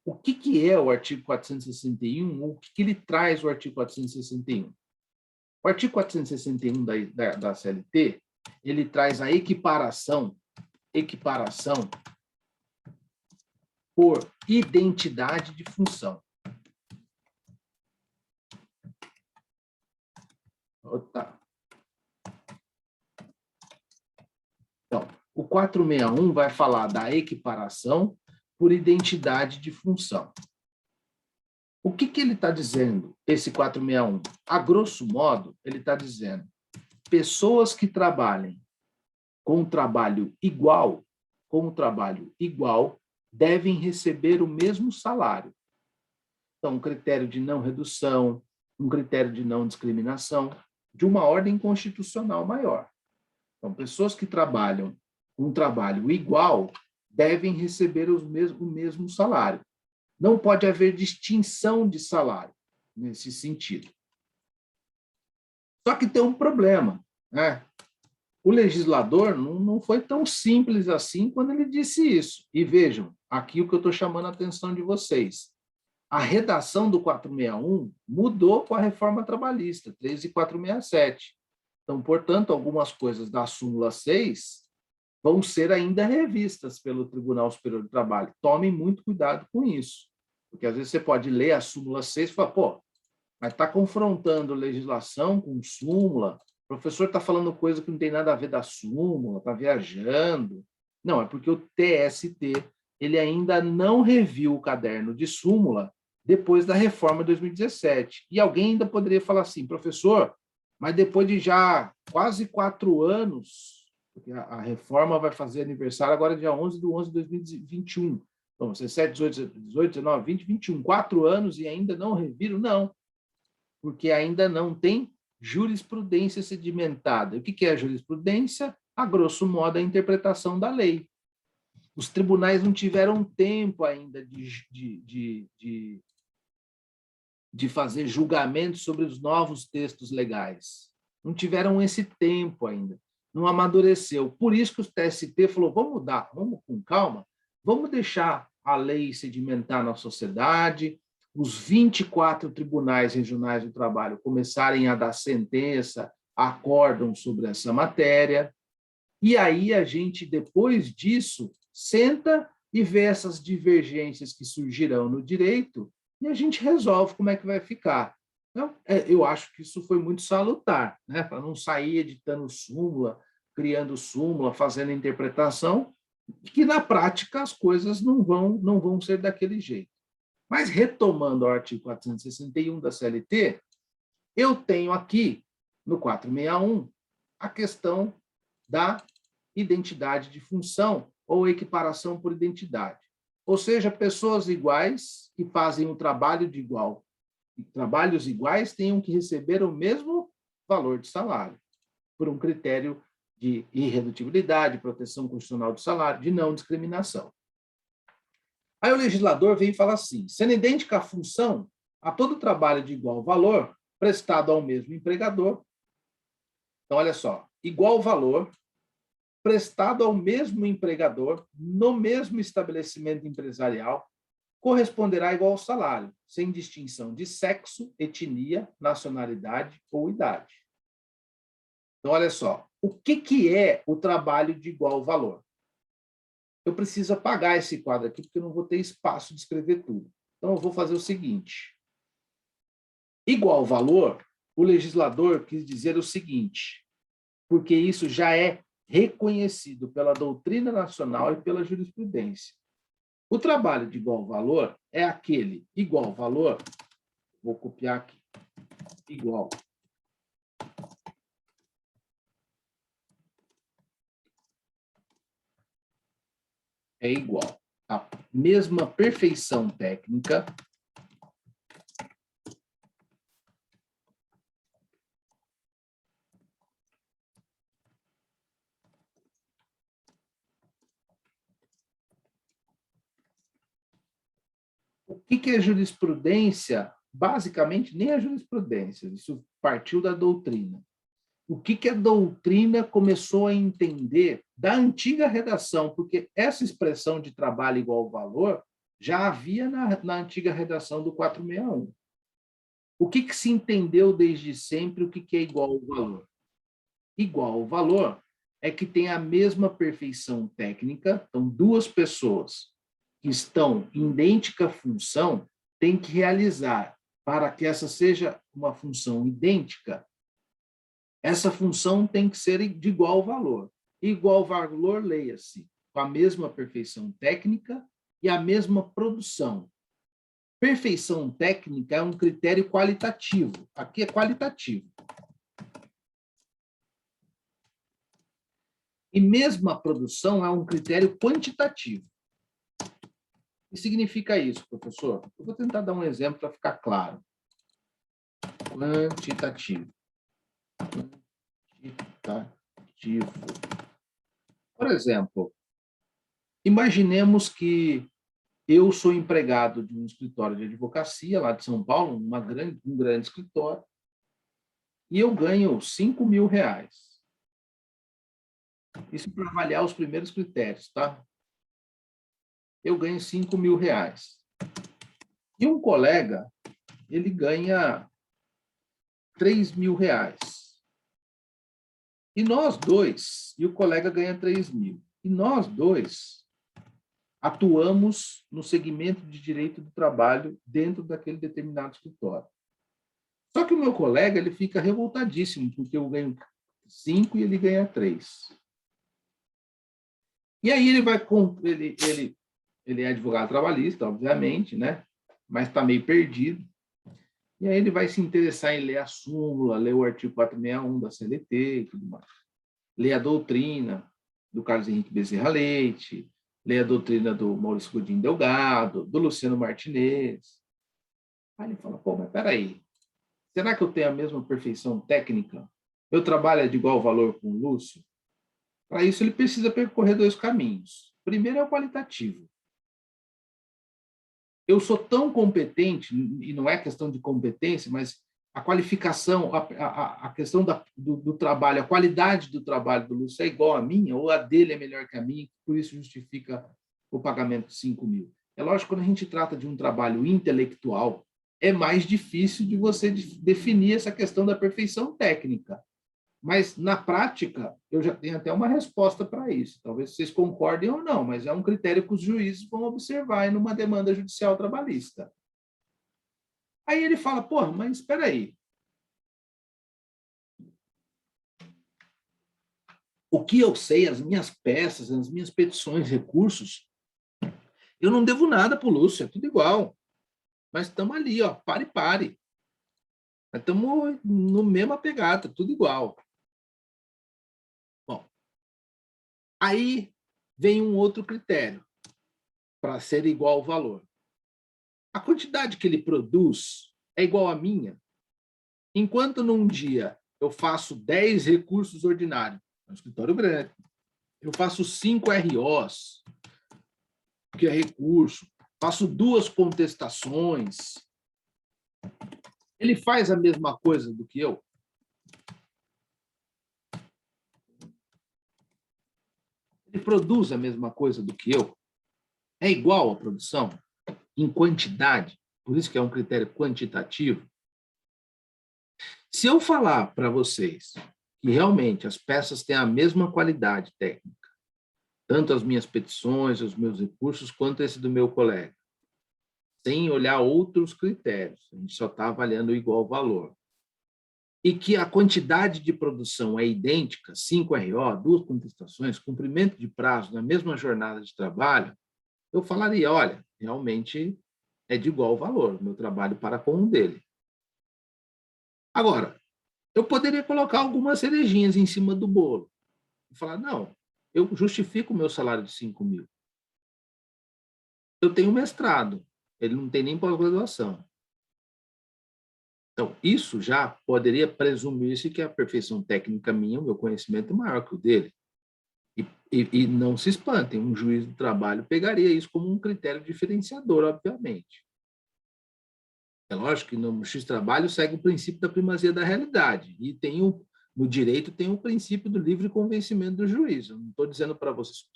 O que é o artigo 461? O que ele traz o artigo 461? O artigo 461 da CLT, ele traz a equiparação por identidade de função. Então, o 461 vai falar da equiparação por identidade de função. O que ele está dizendo, esse 461? A grosso modo, ele está dizendo pessoas que trabalhem com trabalho igual, devem receber o mesmo salário. Então, um critério de não redução, um critério de não discriminação, de uma ordem constitucional maior. Então, pessoas que trabalham com trabalho igual devem receber o mesmo salário. Não pode haver distinção de salário nesse sentido. Só que tem um problema, né? O legislador não foi tão simples assim quando ele disse isso. E vejam, aqui o que eu estou chamando a atenção de vocês. A redação do 461 mudou com a reforma trabalhista, 13.467. Então, portanto, algumas coisas da súmula 6 vão ser ainda revistas pelo Tribunal Superior do Trabalho. Tomem muito cuidado com isso, porque às vezes você pode ler a súmula 6 e falar, pô, mas está confrontando legislação com súmula, o professor está falando coisa que não tem nada a ver da súmula, está viajando. Não, é porque o TST ele ainda não reviu o caderno de súmula depois da reforma de 2017. E alguém ainda poderia falar assim, professor, mas depois de já quase 4 anos, porque a reforma vai fazer aniversário agora dia 11/11/2021. Então, 17, 18, 19, 20, 21, 4 anos e ainda não reviram? Não, porque ainda não tem jurisprudência sedimentada. O que é a jurisprudência? A grosso modo, a interpretação da lei. Os tribunais não tiveram tempo ainda de fazer julgamentos sobre os novos textos legais. Não tiveram esse tempo ainda. Não amadureceu. Por isso que o TST falou, vamos mudar, vamos com calma, vamos deixar a lei sedimentar na sociedade, os 24 tribunais regionais do trabalho começarem a dar sentença, acórdão sobre essa matéria, e aí a gente, depois disso, senta e vê essas divergências que surgirão no direito e a gente resolve como é que vai ficar. Então, eu acho que isso foi muito salutar, né? Para não sair editando súmula, criando súmula, fazendo interpretação, que na prática as coisas não vão ser daquele jeito. Mas, retomando o artigo 461 da CLT, eu tenho aqui, no 461, a questão da identidade de função ou equiparação por identidade. Ou seja, pessoas iguais que fazem um trabalho de igual, trabalhos iguais tenham que receber o mesmo valor de salário, por um critério de irredutibilidade, proteção constitucional do salário, de não discriminação. Aí o legislador vem e fala assim, sendo idêntica a função a todo trabalho de igual valor prestado ao mesmo empregador. Então, olha só, igual valor prestado ao mesmo empregador no mesmo estabelecimento empresarial corresponderá igual ao salário, sem distinção de sexo, etnia, nacionalidade ou idade. Então, olha só, o que é o trabalho de igual valor? Eu preciso apagar esse quadro aqui, porque eu não vou ter espaço de escrever tudo. Então, eu vou fazer o seguinte. Igual valor, o legislador quis dizer o seguinte, porque isso já é reconhecido pela doutrina nacional e pela jurisprudência. O trabalho de igual valor é aquele igual valor, vou copiar aqui, igual. É igual à mesma perfeição técnica O que é jurisprudência? Basicamente, nem a jurisprudência, isso partiu da doutrina. O que a doutrina começou a entender da antiga redação, porque essa expressão de trabalho igual valor já havia na antiga redação do 461. O que se entendeu desde sempre o que é igual valor? Igual valor é que tem a mesma perfeição técnica, então duas pessoas que estão em idêntica função têm que realizar, para que essa seja uma função idêntica, essa função tem que ser de igual valor. Igual valor, leia-se, com a mesma perfeição técnica e a mesma produção. Perfeição técnica é um critério qualitativo. Aqui é qualitativo. E mesma produção é um critério quantitativo. O que significa isso, professor? Eu vou tentar dar um exemplo para ficar claro. Quantitativo. Quantitativo. Por exemplo, imaginemos que eu sou empregado de um escritório de advocacia lá de São Paulo, um grande escritório, e eu ganho R$5.000. Isso para avaliar os primeiros critérios, tá? Eu ganho R$5.000. E um colega, ele ganha R$3.000. E nós dois, e o colega ganha 3.000. E nós dois atuamos no segmento de direito do trabalho dentro daquele determinado escritório. Só que o meu colega, ele fica revoltadíssimo, porque eu ganho 5 e ele ganha 3. E aí ele vai ele é advogado trabalhista, obviamente, né? Mas está meio perdido. E aí ele vai se interessar em ler a súmula, ler o artigo 461 da CLT e tudo mais. Ler a doutrina do Carlos Henrique Bezerra Leite, ler a doutrina do Maurício Godinho Delgado, do Luciano Martinez. Aí ele fala, pô, mas peraí, será que eu tenho a mesma perfeição técnica? Eu trabalho de igual valor com o Lúcio? Para isso, ele precisa percorrer 2 caminhos. Primeiro é o qualitativo. Eu sou tão competente, e não é questão de competência, mas a qualificação, a questão do trabalho, a qualidade do trabalho do Lúcio é igual à minha, ou a dele é melhor que a minha, por isso justifica o pagamento de 5.000. É lógico, quando a gente trata de um trabalho intelectual, é mais difícil de você definir essa questão da perfeição técnica. Mas, na prática, eu já tenho até uma resposta para isso. Talvez vocês concordem ou não, mas é um critério que os juízes vão observar numa demanda judicial trabalhista. Aí ele fala, pô, mas espera aí. O que eu sei, as minhas peças, as minhas petições, recursos, eu não devo nada para o Lúcio, é tudo igual. Mas estamos ali, ó, pare. Estamos no mesma pegada, tudo igual. Aí vem um outro critério para ser igual ao valor. A quantidade que ele produz é igual à minha. Enquanto num dia eu faço 10 recursos ordinários, é um escritório grande, eu faço 5 ROs, que é recurso, faço 2 contestações, ele faz a mesma coisa do que eu? Ele produz a mesma coisa do que eu? É igual a produção? Em quantidade? Por isso que é um critério quantitativo. Se eu falar para vocês que realmente as peças têm a mesma qualidade técnica, tanto as minhas petições, os meus recursos, quanto esse do meu colega, sem olhar outros critérios, a gente só está avaliando o igual valor, e que a quantidade de produção é idêntica, 5 RO, 2 contestações, cumprimento de prazo na mesma jornada de trabalho, eu falaria, olha, realmente é de igual valor, meu trabalho para com o dele. Agora, eu poderia colocar algumas cerejinhas em cima do bolo e falar, não, eu justifico o meu salário de 5 mil. Eu tenho mestrado, ele não tem nem pós-graduação. Então, isso já poderia presumir-se que a perfeição técnica minha, o meu conhecimento é maior que o dele. E não se espantem, um juiz do trabalho pegaria isso como um critério diferenciador, obviamente. É lógico que no X-trabalho segue o princípio da primazia da realidade, e no direito tem o princípio do livre convencimento do juiz. Eu não estou dizendo para vocês,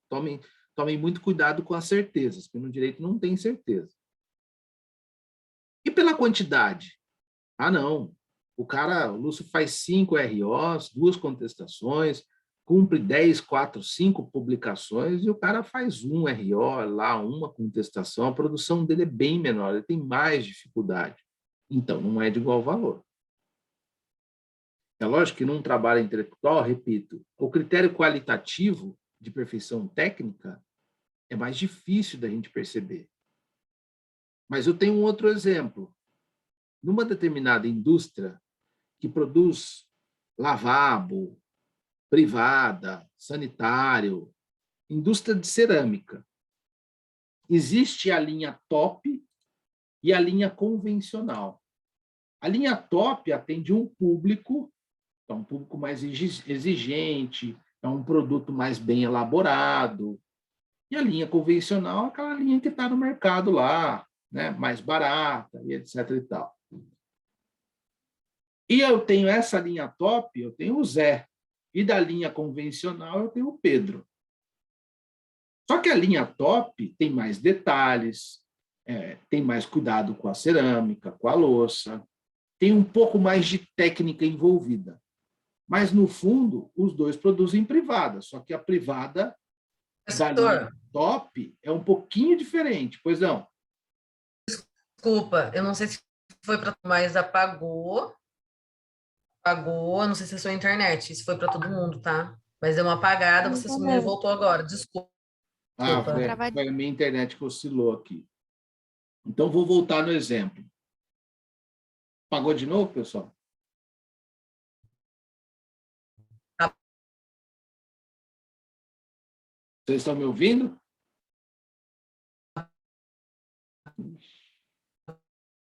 tomem muito cuidado com as certezas, porque no direito não tem certeza. E pela quantidade? Ah, não. O Lúcio faz 5 ROs, 2 contestações, cumpre 10, 4, 5 publicações, e o cara faz 1 RO, lá, 1 contestação, a produção dele é bem menor, ele tem mais dificuldade. Então, não é de igual valor. É lógico que num trabalho intelectual, repito, o critério qualitativo de perfeição técnica é mais difícil da gente perceber. Mas eu tenho um outro exemplo. Numa determinada indústria que produz lavabo, privada, sanitário, indústria de cerâmica, existe a linha top e a linha convencional. A linha top atende um público, é um público mais exigente, é um produto mais bem elaborado. E a linha convencional é aquela linha que está no mercado lá, né, mais barata, e etc. e tal. E eu tenho essa linha top, eu tenho o Zé. E da linha convencional, eu tenho o Pedro. Só que a linha top tem mais detalhes, tem mais cuidado com a cerâmica, com a louça, tem um pouco mais de técnica envolvida. Mas, no fundo, os dois produzem privada, só que a privada da linha top é um pouquinho diferente, pois não? Desculpa, eu não sei se foi para, mas apagou, não sei se é a sua internet, isso foi para todo mundo, tá? Mas deu uma apagada, você sumiu e voltou agora, desculpa. Foi a minha internet que oscilou aqui. Então, vou voltar no exemplo. Apagou de novo, pessoal? Vocês estão me ouvindo?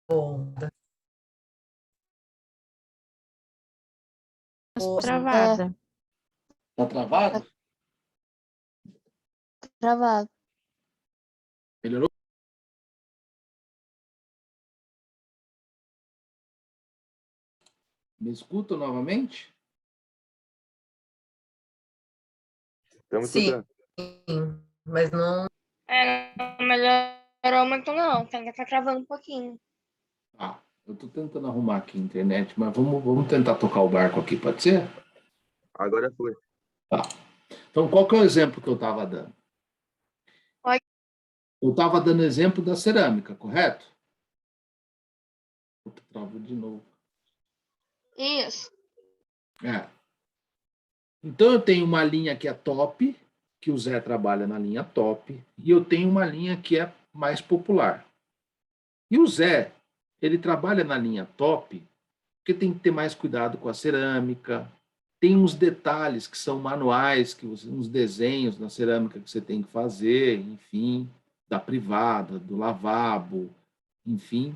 Bom, Travada. Está travado? Travado. Melhorou? Me escutam novamente? Estamos sim, escutando. mas não... Não melhorou muito não, ainda tá travando um pouquinho. Eu estou tentando arrumar aqui a internet, mas vamos tentar tocar o barco aqui, pode ser? Agora foi. Tá. Então, qual que é o exemplo que eu estava dando? Pode. Eu estava dando exemplo da cerâmica, correto? Travou de novo. Isso. Então, eu tenho uma linha que é top, que o Zé trabalha na linha top, e eu tenho uma linha que é mais popular. E o Zé, ele trabalha na linha top, porque tem que ter mais cuidado com a cerâmica, tem uns detalhes que são manuais, uns desenhos na cerâmica que você tem que fazer, enfim, da privada, do lavabo, enfim.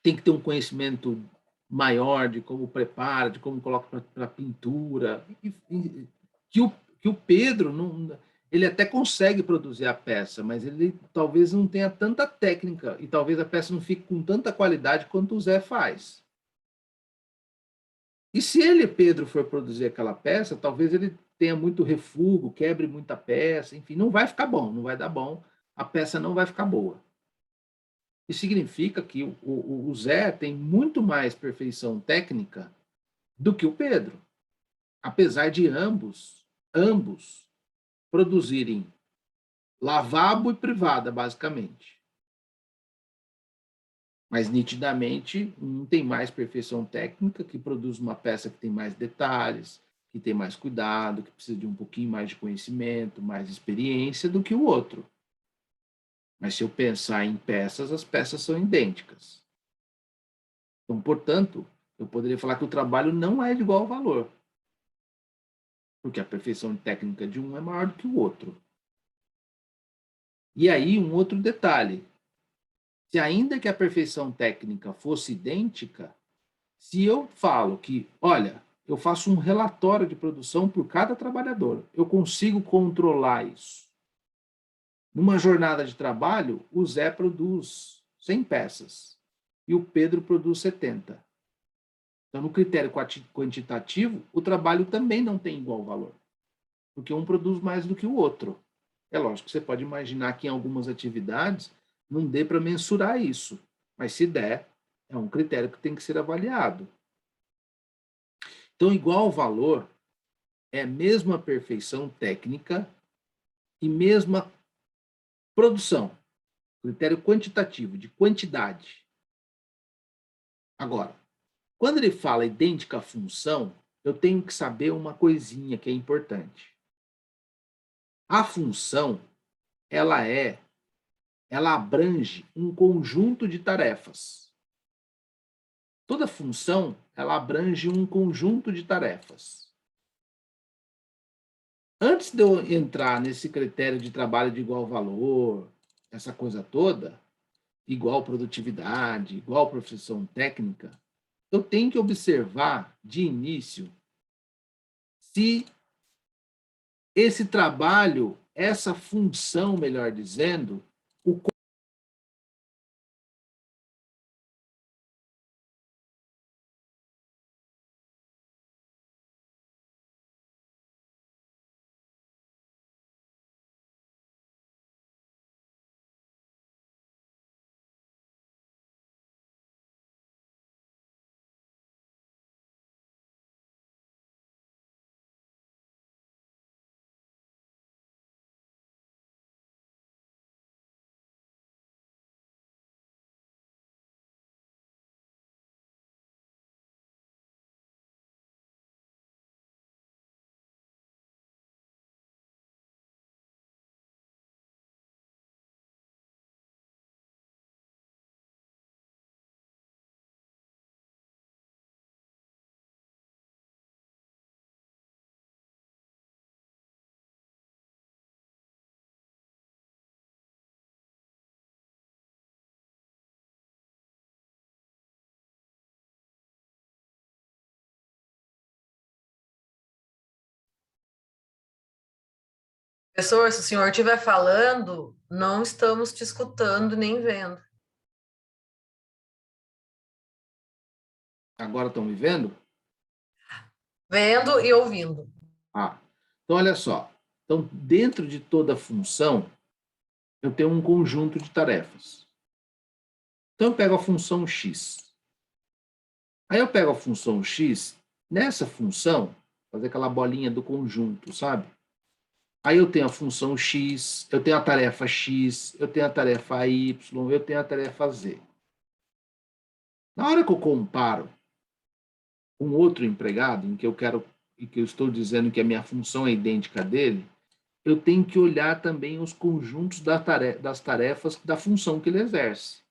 Tem que ter um conhecimento maior de como prepara, de como coloca para pintura, que o Pedro não, ele até consegue produzir a peça, mas ele talvez não tenha tanta técnica e talvez a peça não fique com tanta qualidade quanto o Zé faz. E se ele, Pedro, for produzir aquela peça, talvez ele tenha muito refúgio, quebre muita peça, enfim, não vai ficar bom, não vai dar bom, a peça não vai ficar boa. Isso significa que o Zé tem muito mais perfeição técnica do que o Pedro, apesar de ambos produzirem lavabo e privada, basicamente. Mas, nitidamente, um tem mais perfeição técnica, que produz uma peça que tem mais detalhes, que tem mais cuidado, que precisa de um pouquinho mais de conhecimento, mais experiência do que o outro. Mas, se eu pensar em peças, as peças são idênticas. Então, portanto, eu poderia falar que o trabalho não é de igual valor, porque a perfeição técnica de um é maior do que o outro. E aí, um outro detalhe. Se ainda que a perfeição técnica fosse idêntica, se eu falo que, olha, eu faço um relatório de produção por cada trabalhador, eu consigo controlar isso. Numa jornada de trabalho, o Zé produz 100 peças e o Pedro produz 70. Então, no critério quantitativo, o trabalho também não tem igual valor, porque um produz mais do que o outro. É lógico que você pode imaginar que em algumas atividades não dê para mensurar isso, mas se der, é um critério que tem que ser avaliado. Então, igual valor é mesma perfeição técnica e mesma produção, critério quantitativo, de quantidade. Agora, quando ele fala idêntica função, eu tenho que saber uma coisinha que é importante. A função, ela abrange um conjunto de tarefas. Toda função, ela abrange um conjunto de tarefas. Antes de eu entrar nesse critério de trabalho de igual valor, essa coisa toda, igual produtividade, igual profissão técnica, eu tenho que observar de início se esse trabalho, essa função, melhor dizendo, o Professor, se o senhor estiver falando, não estamos te escutando nem vendo. agora estão me vendo? Vendo e ouvindo. Então, olha só. Então, dentro de toda função, eu tenho um conjunto de tarefas. Então, eu pego a função x. Aí eu pego a função x, nessa função, fazer aquela bolinha do conjunto, sabe? Aí eu tenho a função x, eu tenho a tarefa x, eu tenho a tarefa y, eu tenho a tarefa z. Na hora que eu comparo com outro empregado, em que eu quero e que eu estou dizendo que a minha função é idêntica dele, eu tenho que olhar também os conjuntos das tarefas da função que ele exerce.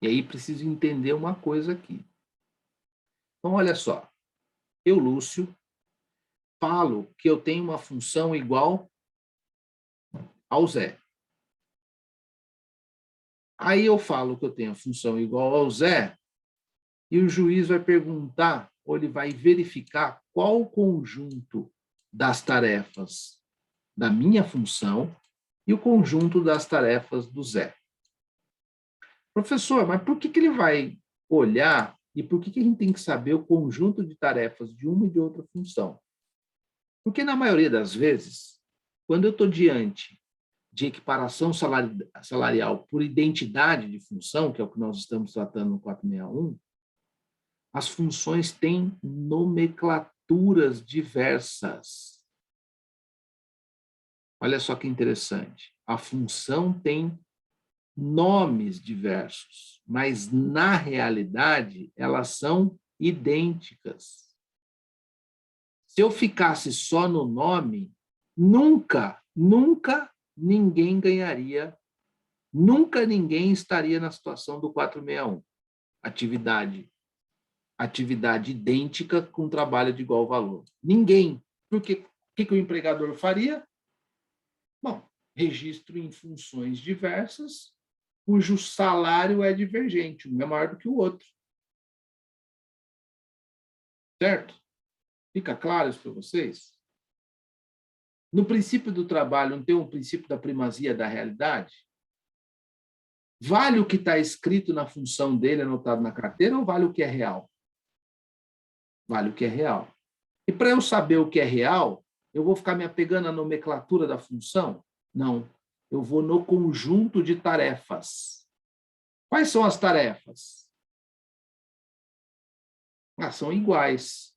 E aí preciso entender uma coisa aqui. Então, olha só. eu, Lúcio, falo que eu tenho uma função igual ao Zé. Aí eu falo que eu tenho a função igual ao Zé, e o juiz vai perguntar, ou ele vai verificar qual o conjunto das tarefas da minha função e o conjunto das tarefas do Zé. Professor, mas por que ele vai olhar e por que a gente tem que saber o conjunto de tarefas de uma e de outra função? Porque, na maioria das vezes, quando eu estou diante de equiparação salarial por identidade de função, que é o que nós estamos tratando no 461, as funções têm nomenclaturas diversas. Olha só que interessante. A função tem nomes diversos, mas, na realidade, elas são idênticas. Se eu ficasse só no nome, nunca ninguém ganharia, nunca ninguém estaria na situação do 461. Atividade idêntica com trabalho de igual valor. Ninguém. Porque o que o empregador faria? Bom, registro em funções diversas, cujo salário é divergente, um é maior do que o outro. Certo? Fica claro isso para vocês? No princípio do trabalho, não tem um princípio da primazia da realidade? Vale o que está escrito na função dele, anotado na carteira, ou vale o que é real? Vale o que é real. E para eu saber o que é real, eu vou ficar me apegando à nomenclatura da função? Não. Eu vou no conjunto de tarefas. Quais são as tarefas? São iguais.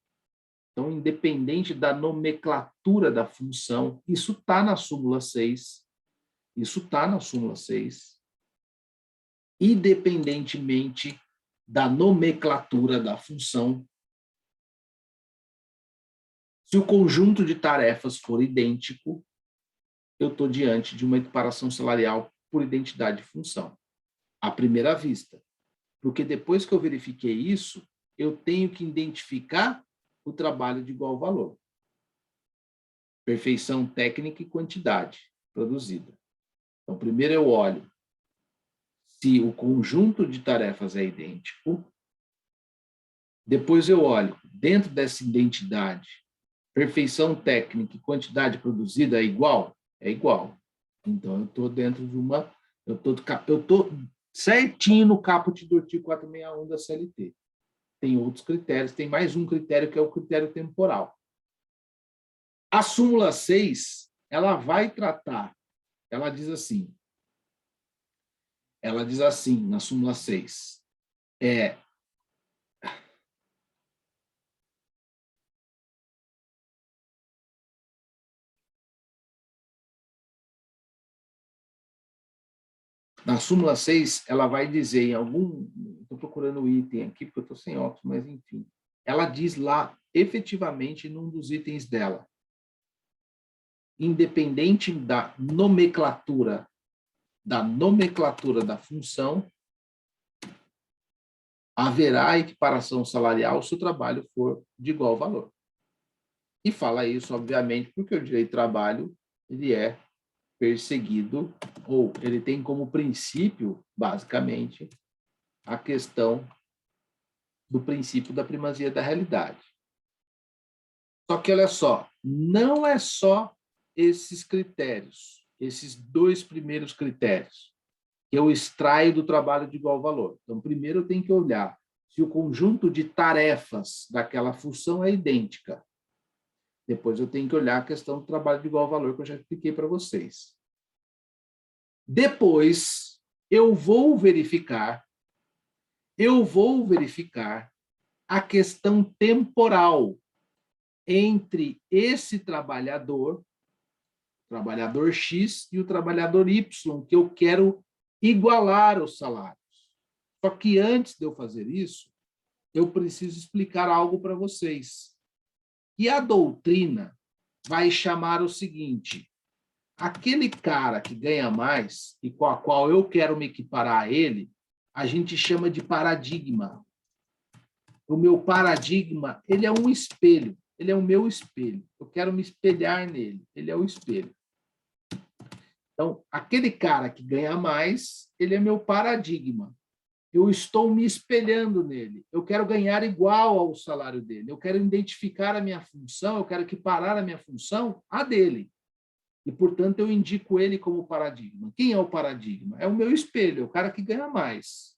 Então, independente da nomenclatura da função, isso está na súmula 6. Isso está na súmula 6. Independentemente da nomenclatura da função, se o conjunto de tarefas for idêntico, eu estou diante de uma equiparação salarial por identidade de função, à primeira vista. Porque depois que eu verifiquei isso, eu tenho que identificar o trabalho de igual valor. Perfeição técnica e quantidade produzida. Então, primeiro eu olho se o conjunto de tarefas é idêntico. Depois eu olho, dentro dessa identidade, perfeição técnica e quantidade produzida é igual? É igual. Então, eu estou dentro de uma... Eu estou certinho no caput do artigo 461 da CLT. Tem outros critérios, tem mais um critério que é o critério temporal. A súmula 6, ela vai tratar, ela diz assim, na súmula 6, na súmula 6, ela vai dizer em algum... Estou procurando o item aqui, porque eu estou sem óculos, mas enfim. Ela diz lá, efetivamente, num dos itens dela, independente da nomenclatura da função, haverá equiparação salarial se o trabalho for de igual valor. E fala isso, obviamente, porque o direito do trabalho ele é perseguido, ou ele tem como princípio, basicamente, a questão do princípio da primazia da realidade. Só que, olha só, não é só esses critérios, esses dois primeiros critérios, que eu extraio do trabalho de igual valor. Então, primeiro eu tenho que olhar se o conjunto de tarefas daquela função é idêntica. Depois eu tenho que olhar a questão do trabalho de igual valor, que eu já expliquei para vocês. Depois, eu vou verificar a questão temporal entre esse trabalhador X e o trabalhador Y, que eu quero igualar os salários. Só que antes de eu fazer isso, eu preciso explicar algo para vocês. E a doutrina vai chamar o seguinte: aquele cara que ganha mais e com a qual eu quero me equiparar a ele, a gente chama de paradigma. o meu paradigma, ele é um espelho, ele é o meu espelho. Eu quero me espelhar nele, ele é o espelho. Então, aquele cara que ganha mais, ele é meu paradigma. Eu estou me espelhando nele. Eu quero ganhar igual ao salário dele. Eu quero identificar a minha função, eu quero equiparar a minha função à dele. E, portanto, eu indico ele como paradigma. Quem é o paradigma? É o meu espelho, é o cara que ganha mais.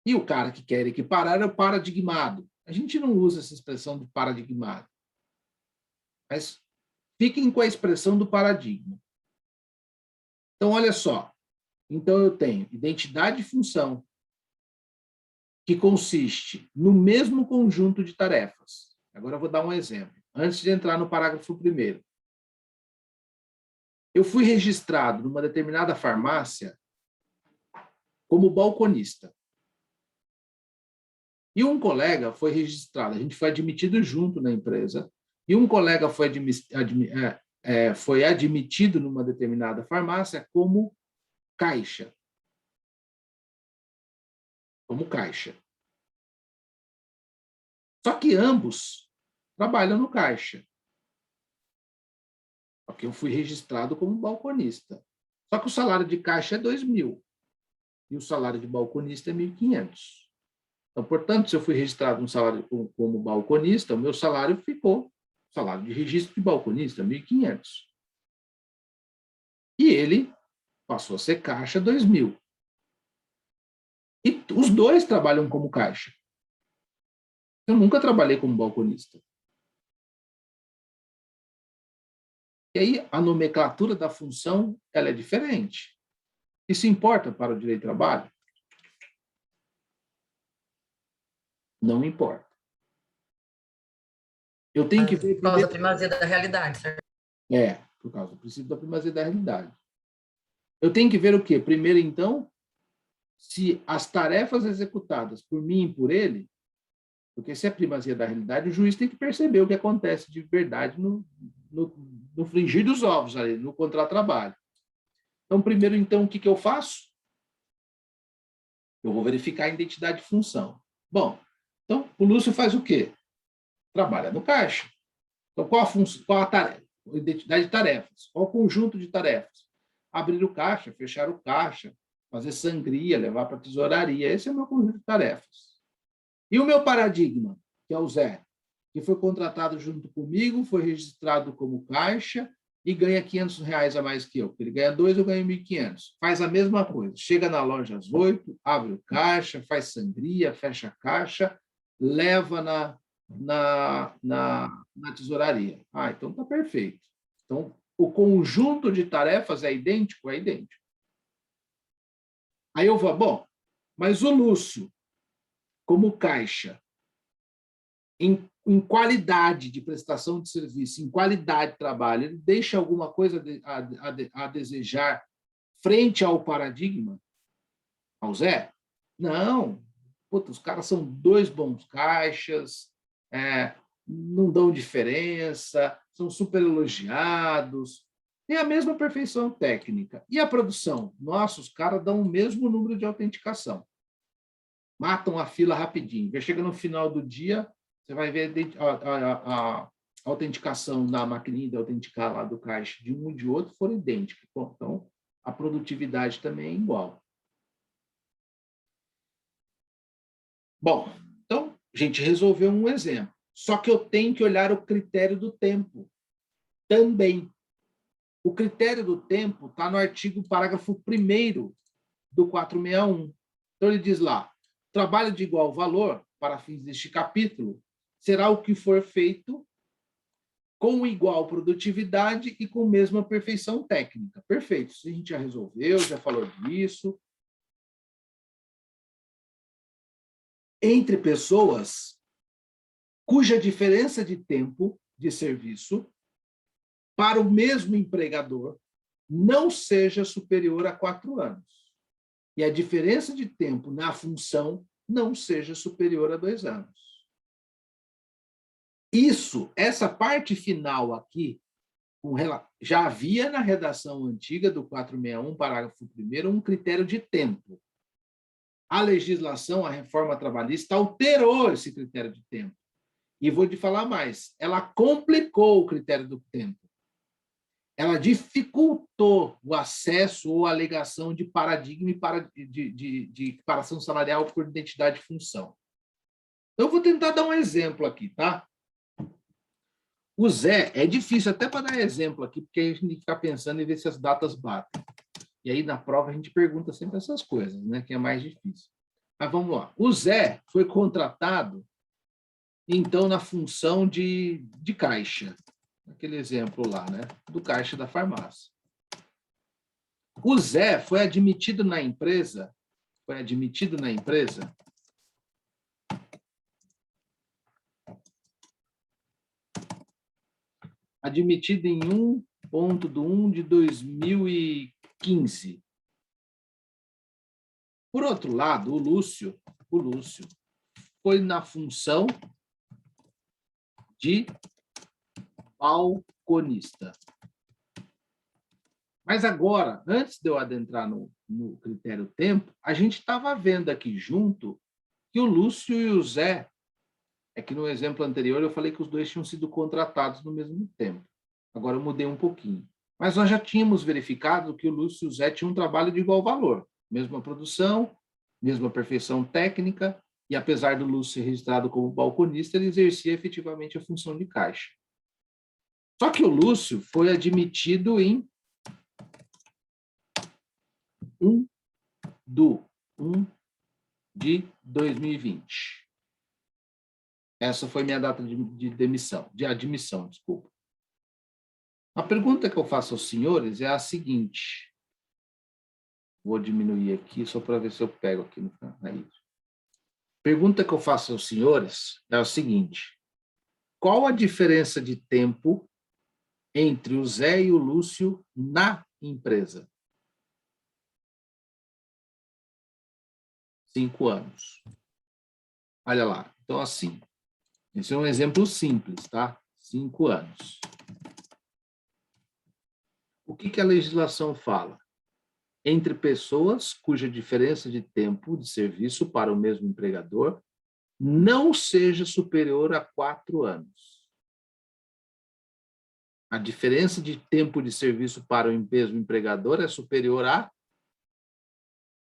E o cara que quer equiparar é o paradigmado. A gente não usa essa expressão de paradigmado. Mas fiquem com a expressão do paradigma. Então, olha só. Então, eu tenho identidade e função, que consiste no mesmo conjunto de tarefas. Agora eu vou dar um exemplo, antes de entrar no parágrafo 1º. Eu fui registrado numa determinada farmácia como balconista. E um colega foi registrado, a gente foi admitido junto na empresa, e um colega foi admitido numa determinada farmácia como caixa. Como caixa. Só que ambos trabalham no caixa. Porque eu fui registrado como balconista. Só que o salário de caixa é 2.000 e o salário de balconista é 1.500. Então, portanto, se eu fui registrado um salário como balconista, o meu salário ficou, salário de registro de balconista, 1.500. E ele passou a ser caixa 2.000. E os dois trabalham como caixa. Eu nunca trabalhei como balconista. E aí, a nomenclatura da função, ela é diferente. Isso importa para o direito do trabalho? Não importa. Eu tenho que ver... Por causa da primazia da realidade, certo? Por causa do princípio da primazia da realidade. Eu tenho que ver o quê? Primeiro, então, se as tarefas executadas por mim e por ele, porque se é primazia da realidade, o juiz tem que perceber o que acontece de verdade no frigir dos ovos, ali, no contratrabalho. Então, primeiro, então, o que eu faço? Eu vou verificar a identidade de função. Bom, então, o Lúcio faz o quê? Trabalha no caixa. Então, qual a tarefa? A identidade de tarefas. Qual o conjunto de tarefas? Abrir o caixa, fechar o caixa, fazer sangria, levar para a tesouraria. Esse é o meu conjunto de tarefas. E o meu paradigma, que é o Zé, que foi contratado junto comigo, foi registrado como caixa e ganha R$500 a mais que eu. Ele ganha 2, eu ganho 1.500. Faz a mesma coisa. Chega na loja às 8, abre o caixa, faz sangria, fecha a caixa, leva na tesouraria. Então está perfeito. Então, o conjunto de tarefas é idêntico? É idêntico. Aí eu vou, bom, mas o Lúcio, como caixa, em qualidade de prestação de serviço, em qualidade de trabalho, ele deixa alguma coisa a desejar frente ao paradigma, ao Zé? Não. Puta, os caras são 2 bons caixas, não dão diferença, são super elogiados, tem a mesma perfeição técnica. E a produção? Nossa, os caras dão o mesmo número de autenticação. Matam a fila rapidinho. Chega no final do dia, você vai ver a autenticação da maquininha de autenticar lá do caixa de um e de outro foram idênticas. Bom, então, a produtividade também é igual. Bom, então, a gente resolveu um exemplo. Só que eu tenho que olhar o critério do tempo também. O critério do tempo está no artigo, parágrafo 1º do 461. Então, ele diz lá, trabalho de igual valor, para fins deste capítulo, será o que for feito com igual produtividade e com mesma perfeição técnica. Perfeito, isso a gente já resolveu, já falou disso. Entre pessoas cuja diferença de tempo de serviço para o mesmo empregador não seja superior a 4 anos. E a diferença de tempo na função não seja superior a 2 anos. Essa parte final aqui, já havia na redação antiga do 461, parágrafo 1º, um critério de tempo. a legislação, a reforma trabalhista, alterou esse critério de tempo. E vou te falar mais, ela complicou o critério do tempo. Ela dificultou o acesso ou a alegação de paradigma e de equiparação salarial por identidade e função. Eu vou tentar dar um exemplo aqui, tá? O Zé, é difícil até para dar exemplo aqui, porque a gente tem que ficar pensando em ver se as datas batem. E aí, na prova, a gente pergunta sempre essas coisas, né? Que é mais difícil. Mas vamos lá. O Zé foi contratado, então, na função de caixa. Aquele exemplo lá, né? Do caixa da farmácia. O Zé foi admitido na empresa, admitido em 1.1/2015. Por outro lado, o Lúcio foi na função de balconista. Mas agora, antes de eu adentrar no critério tempo, a gente estava vendo aqui junto que o Lúcio e o Zé, é que no exemplo anterior eu falei que os dois tinham sido contratados no mesmo tempo. Agora eu mudei um pouquinho. Mas nós já tínhamos verificado que o Lúcio e o Zé tinham um trabalho de igual valor. Mesma produção, mesma perfeição técnica, e apesar do Lúcio ser registrado como balconista, ele exercia efetivamente a função de caixa. Só que o Lúcio foi admitido em 1/1/2020. Essa foi minha data de admissão, desculpa. A pergunta que eu faço aos senhores é a seguinte. Vou diminuir aqui só para ver se eu pego aqui no canal. Pergunta que eu faço aos senhores é o seguinte. Qual a diferença de tempo entre o Zé e o Lúcio na empresa? 5 anos. Olha lá. Então, assim, esse é um exemplo simples, tá? 5 anos. O que a legislação fala? Entre pessoas cuja diferença de tempo de serviço para o mesmo empregador não seja superior a 4 anos. A diferença de tempo de serviço para o mesmo empregador é superior a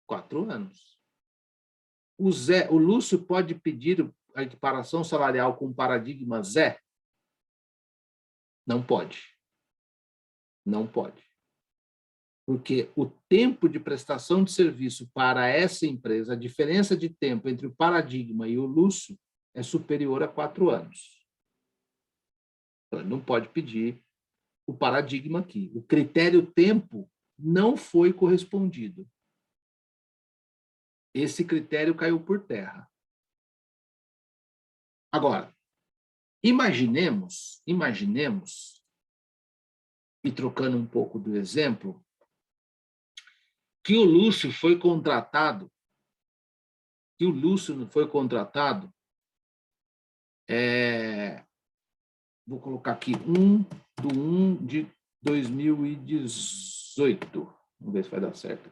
4 anos. O Lúcio pode pedir a equiparação salarial com paradigma Zé? Não pode. Não pode. Porque o tempo de prestação de serviço para essa empresa, a diferença de tempo entre o paradigma e o Lúcio é superior a 4 anos. Então, ele não pode pedir o paradigma aqui. O critério tempo não foi correspondido. Esse critério caiu por terra. Agora, imaginemos, e trocando um pouco do exemplo, que o Lúcio foi contratado, vou colocar aqui 1/1/2018. Vamos ver se vai dar certo.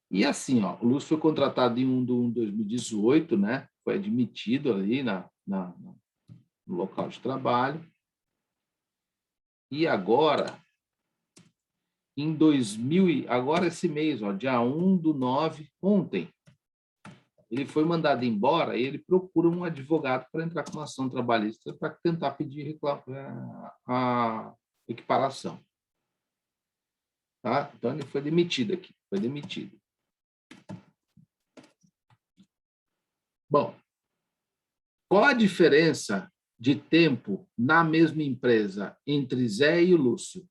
E assim, ó, o Lúcio foi contratado em 1/1/2018, né? Foi admitido ali no local de trabalho. E agora, agora esse mês, ó, dia 1/9, ontem, ele foi mandado embora e ele procura um advogado para entrar com uma ação trabalhista para tentar pedir a equiparação. Tá? Então, ele foi demitido aqui, foi demitido. Bom, qual a diferença de tempo na mesma empresa entre Zé e o Lúcio?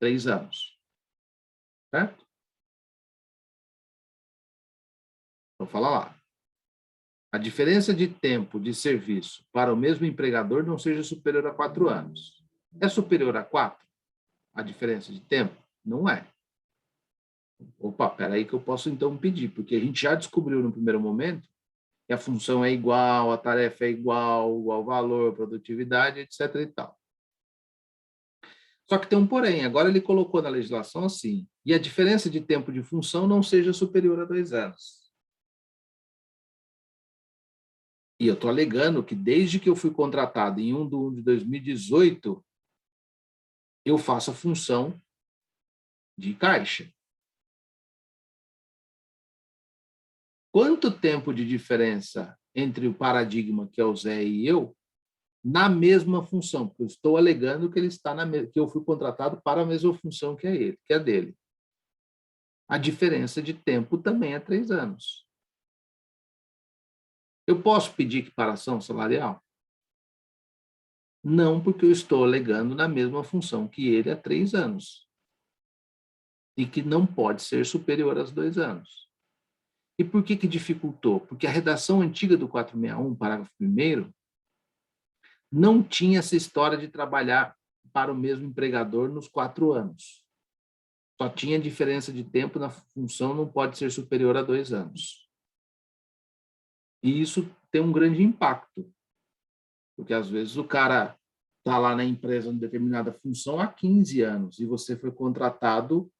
3 anos. Certo? Vou falar lá. A diferença de tempo de serviço para o mesmo empregador não seja superior a 4 anos. É superior a 4? A diferença de tempo? Não é. Opa, espera aí que eu posso então pedir, porque a gente já descobriu no primeiro momento que a função é igual, a tarefa é igual valor, produtividade, etc. e tal. Só que tem um porém, agora ele colocou na legislação assim, e a diferença de tempo de função não seja superior a 2 anos. E eu estou alegando que desde que eu fui contratado em 1 de 2018, eu faço a função de caixa. Quanto tempo de diferença entre o paradigma, que é o Zé, e eu, na mesma função? Porque eu estou alegando que ele está que eu fui contratado para a mesma função que é ele, que é dele. A diferença de tempo também é 3 anos. Eu posso pedir equiparação salarial? Não, porque eu estou alegando na mesma função que ele há 3 anos. E que não pode ser superior aos 2 anos. E por que dificultou? Porque a redação antiga do 461, parágrafo 1º, não tinha essa história de trabalhar para o mesmo empregador nos 4 anos. Só tinha diferença de tempo na função, não pode ser superior a 2 anos. E isso tem um grande impacto, porque às vezes o cara está lá na empresa em determinada função há 15 anos e você foi contratado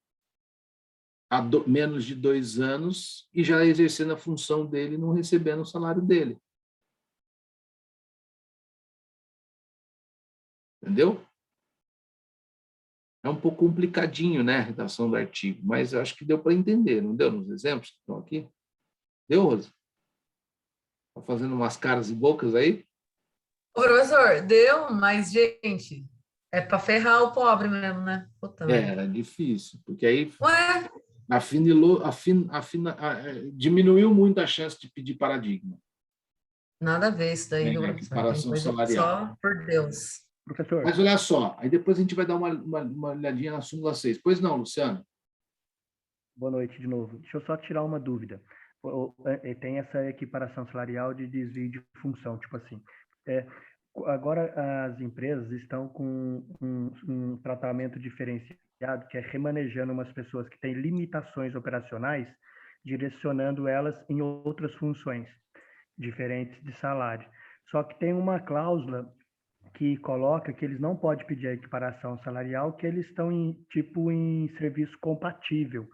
há menos de 2 anos e já exercendo a função dele e não recebendo o salário dele. Entendeu? É um pouco complicadinho, né, a redação do artigo, mas eu acho que deu para entender, não deu nos exemplos que estão aqui? Deu, Rosa? Está fazendo umas caras e bocas aí? Ô, professor, deu, mas, gente, é para ferrar o pobre mesmo, né? Puta merda. É difícil, porque aí Ué, diminuiu muito a chance de pedir paradigma. nada a ver isso daí, viu, professor? Tem Equiparação coisa que salarial. só por Deus. Professor, Mas olha só, aí depois a gente vai dar uma olhadinha na súmula 6. Pois não, Luciano? boa noite de novo. Deixa eu só tirar uma dúvida. Tem essa equiparação salarial de desvio de função, tipo assim. Agora as empresas estão com um tratamento diferenciado, que é remanejando umas pessoas que têm limitações operacionais, direcionando elas em outras funções diferentes de salário. Só que tem uma cláusula que coloca que eles não podem pedir a equiparação salarial, que eles estão em serviço compatível.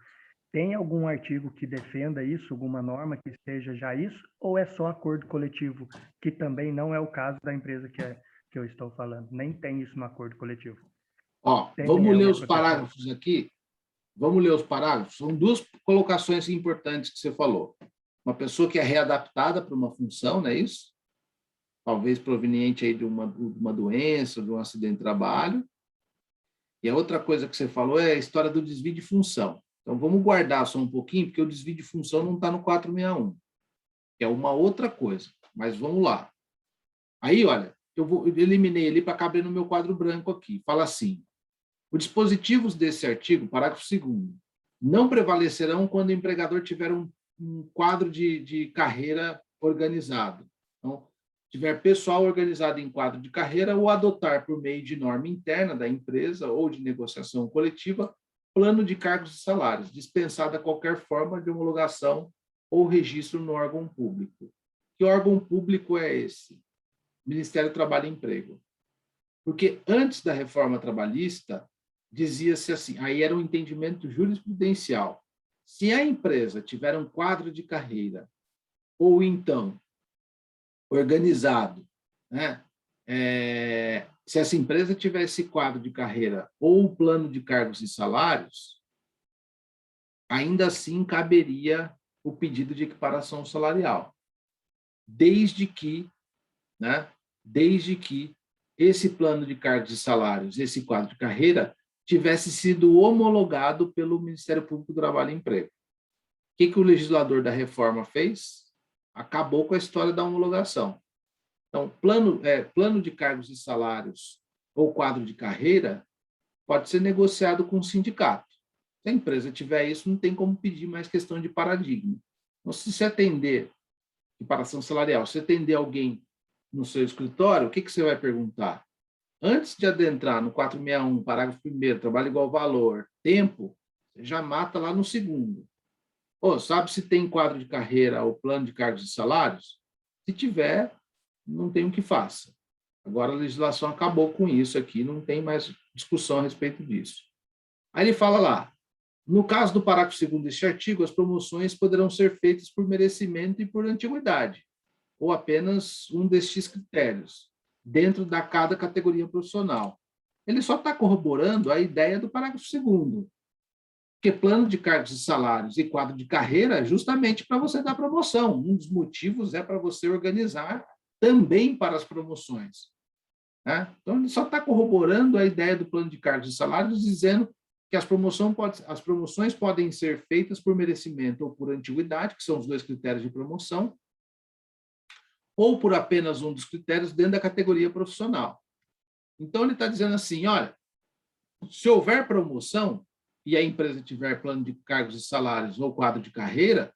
Tem algum artigo que defenda isso, alguma norma que esteja já isso, ou é só acordo coletivo, que também não é o caso da empresa que eu estou falando? Nem tem isso no acordo coletivo. Ó, vamos ler os parágrafos aqui. Vamos ler os parágrafos. São 2 colocações importantes que você falou. Uma pessoa que é readaptada para uma função, não é isso? Talvez proveniente aí de uma doença, de um acidente de trabalho. E a outra coisa que você falou é a história do desvio de função. Então, vamos guardar só um pouquinho, porque o desvio de função não está no 461, que é uma outra coisa. Mas vamos lá. Aí, olha, eu eliminei ali para caber no meu quadro branco aqui. Fala assim, os dispositivos desse artigo, parágrafo 2º, não prevalecerão quando o empregador tiver um quadro de carreira organizado. Então, tiver pessoal organizado em quadro de carreira ou adotar, por meio de norma interna da empresa ou de negociação coletiva, plano de cargos e salários, dispensada qualquer forma de homologação ou registro no órgão público. Que órgão público é esse? Ministério do Trabalho e Emprego. Porque antes da reforma trabalhista, dizia-se assim, aí era um entendimento jurisprudencial. Se a empresa tiver um quadro de carreira, ou então organizado, né? Se essa empresa tiver esse quadro de carreira ou plano de cargos e salários, ainda assim caberia o pedido de equiparação salarial, desde que esse plano de cargos e salários, esse quadro de carreira, tivesse sido homologado pelo Ministério Público do Trabalho e Emprego. O que o legislador da reforma fez? Acabou com a história da homologação. Então, plano de cargos e salários ou quadro de carreira pode ser negociado com o sindicato. Se a empresa tiver isso, não tem como pedir mais questão de paradigma. Então, se você atender equiparação salarial, se atender alguém no seu escritório, o que você vai perguntar? Antes de adentrar no 461, parágrafo 1º, trabalho igual valor, tempo, você já mata lá no 2º. Sabe se tem quadro de carreira ou plano de cargos e salários? Se tiver, não tem o que faça. Agora a legislação acabou com isso aqui, não tem mais discussão a respeito disso. Aí ele fala lá, no caso do parágrafo 2º deste artigo, as promoções poderão ser feitas por merecimento e por antiguidade, ou apenas um destes critérios, dentro da cada categoria profissional. Ele só está corroborando a ideia do parágrafo 2º, porque plano de cargos e salários e quadro de carreira é justamente para você dar promoção. Um dos motivos é para você organizar também para as promoções. Né? Então, ele só está corroborando a ideia do plano de cargos e salários, dizendo que as promoções podem ser feitas por merecimento ou por antiguidade, que são os 2 critérios de promoção, ou por apenas um dos critérios dentro da categoria profissional. Então, ele está dizendo assim, olha, se houver promoção e a empresa tiver plano de cargos e salários ou quadro de carreira,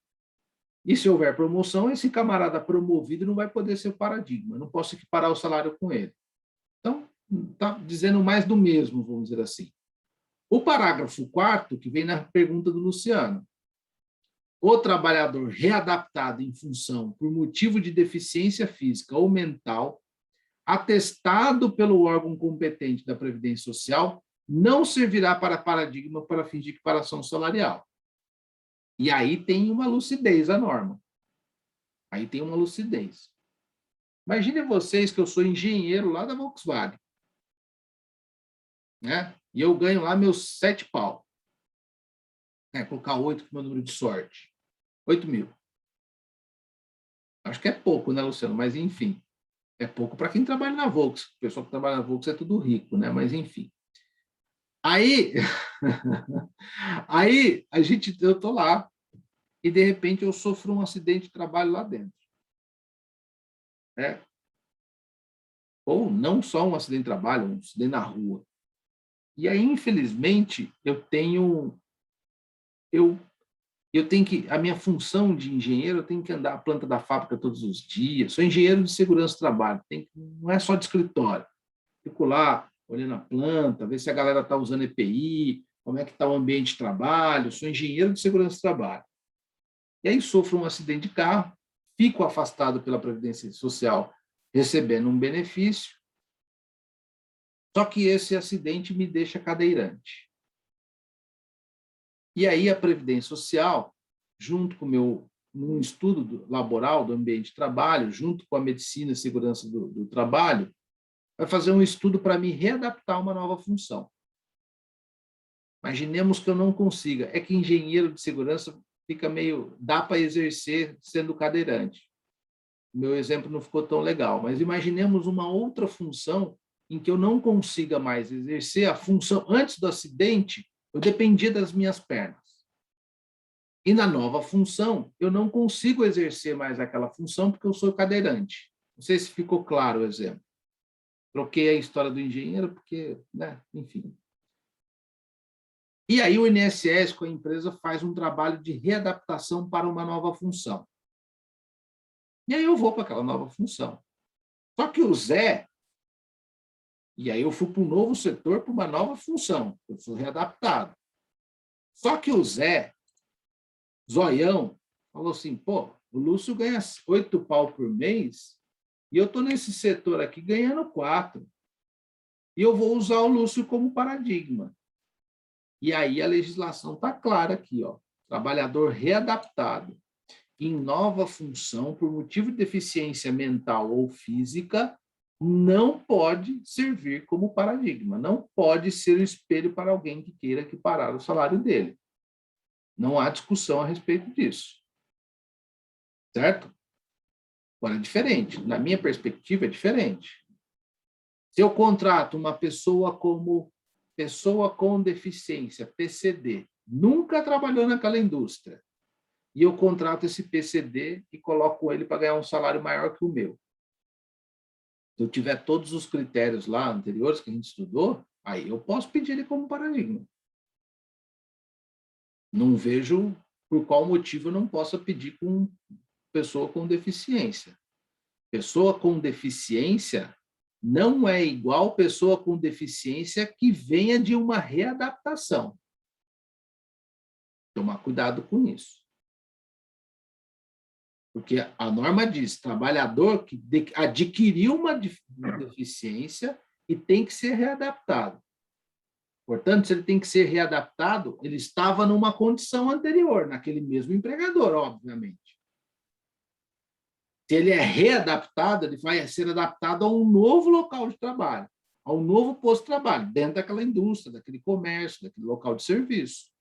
e se houver promoção, esse camarada promovido não vai poder ser o paradigma, não posso equiparar o salário com ele. Então, está dizendo mais do mesmo, vamos dizer assim. O parágrafo 4º, que vem na pergunta do Luciano. O trabalhador readaptado em função por motivo de deficiência física ou mental, atestado pelo órgão competente da Previdência Social, não servirá para paradigma para fins de equiparação salarial. E aí tem uma lucidez a norma. Aí tem uma lucidez. Imaginem vocês que eu sou engenheiro lá da Volkswagen, né? E eu ganho lá meus 7 pau. Colocar 8 como meu número de sorte. 8 mil. Acho que é pouco, né, Luciano? Mas, enfim. É pouco para quem trabalha na Volks. O pessoal que trabalha na Volks é tudo rico, né? Mas, enfim. Aí, eu estou lá e, de repente, eu sofro um acidente de trabalho lá dentro. Ou não só um acidente de trabalho, um acidente na rua. E aí, infelizmente, eu tenho que, a minha função de engenheiro, eu tenho que andar a planta da fábrica todos os dias, sou engenheiro de segurança do trabalho, não é só de escritório, fico lá olhando a planta, ver se a galera está usando EPI, como é que está o ambiente de trabalho, sou engenheiro de segurança do trabalho. E aí sofro um acidente de carro, fico afastado pela Previdência Social, recebendo um benefício, só que esse acidente me deixa cadeirante. E aí a Previdência Social, junto com num estudo laboral do ambiente de trabalho, junto com a medicina e segurança do trabalho, vai fazer um estudo para me readaptar a uma nova função. Imaginemos que eu não consiga. É que engenheiro de segurança dá para exercer sendo cadeirante. Meu exemplo não ficou tão legal, mas imaginemos uma outra função em que eu não consiga mais exercer a função. Antes do acidente, eu dependia das minhas pernas. E na nova função, eu não consigo exercer mais aquela função porque eu sou cadeirante. Não sei se ficou claro o exemplo. Troquei a história do engenheiro porque, né, enfim. E aí o INSS com a empresa faz um trabalho de readaptação para uma nova função. E aí eu vou para aquela nova função. Só que o Zé, e aí eu fui para um novo setor, para uma nova função. Eu fui readaptado. Só que o Zé, Zoião, falou assim, pô, o Lúcio ganha 8 pau por mês e eu estou nesse setor aqui ganhando 4. E eu vou usar o Lúcio como paradigma. E aí a legislação está clara aqui, ó. Trabalhador readaptado em nova função por motivo de deficiência mental ou física não pode servir como paradigma, não pode ser o espelho para alguém que queira equiparar o salário dele. Não há discussão a respeito disso. Certo? Agora, é diferente. Na minha perspectiva, é diferente. Se eu contrato uma pessoa como pessoa com deficiência, PCD, nunca trabalhou naquela indústria, e eu contrato esse PCD e coloco ele para ganhar um salário maior que o meu. Se eu tiver todos os critérios lá anteriores que a gente estudou, aí eu posso pedir ele como paradigma. Não vejo por qual motivo eu não possa pedir com pessoa com deficiência. Pessoa com deficiência não é igual pessoa com deficiência que venha de uma readaptação. Tomar cuidado com isso. Porque a norma diz, trabalhador que adquiriu uma deficiência e tem que ser readaptado. Portanto, se ele tem que ser readaptado, ele estava numa condição anterior, naquele mesmo empregador, obviamente. Se ele é readaptado, ele vai ser adaptado a um novo local de trabalho, a um novo posto de trabalho, dentro daquela indústria, daquele comércio, daquele local de serviço.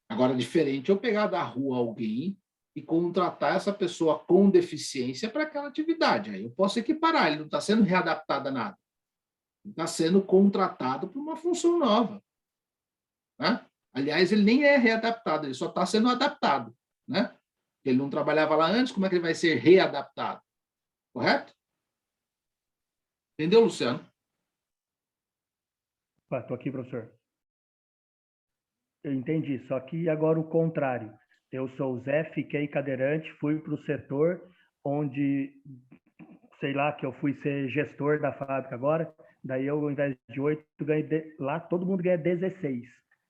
Agora, diferente eu pegar da rua alguém e contratar essa pessoa com deficiência para aquela atividade. Aí eu posso equiparar, ele não está sendo readaptado a nada. Ele está sendo contratado para uma função nova. Né? Aliás, ele nem é readaptado, ele só está sendo adaptado. Né? Ele não trabalhava lá antes, como é que ele vai ser readaptado? Correto? Entendeu, Luciano? Estou aqui, professor. Eu entendi, só que agora o contrário. Eu sou o Zé, fiquei cadeirante, fui para o setor onde, sei lá, que eu fui ser gestor da fábrica agora, daí eu, ao invés de 8, ganhei lá todo mundo ganha 16.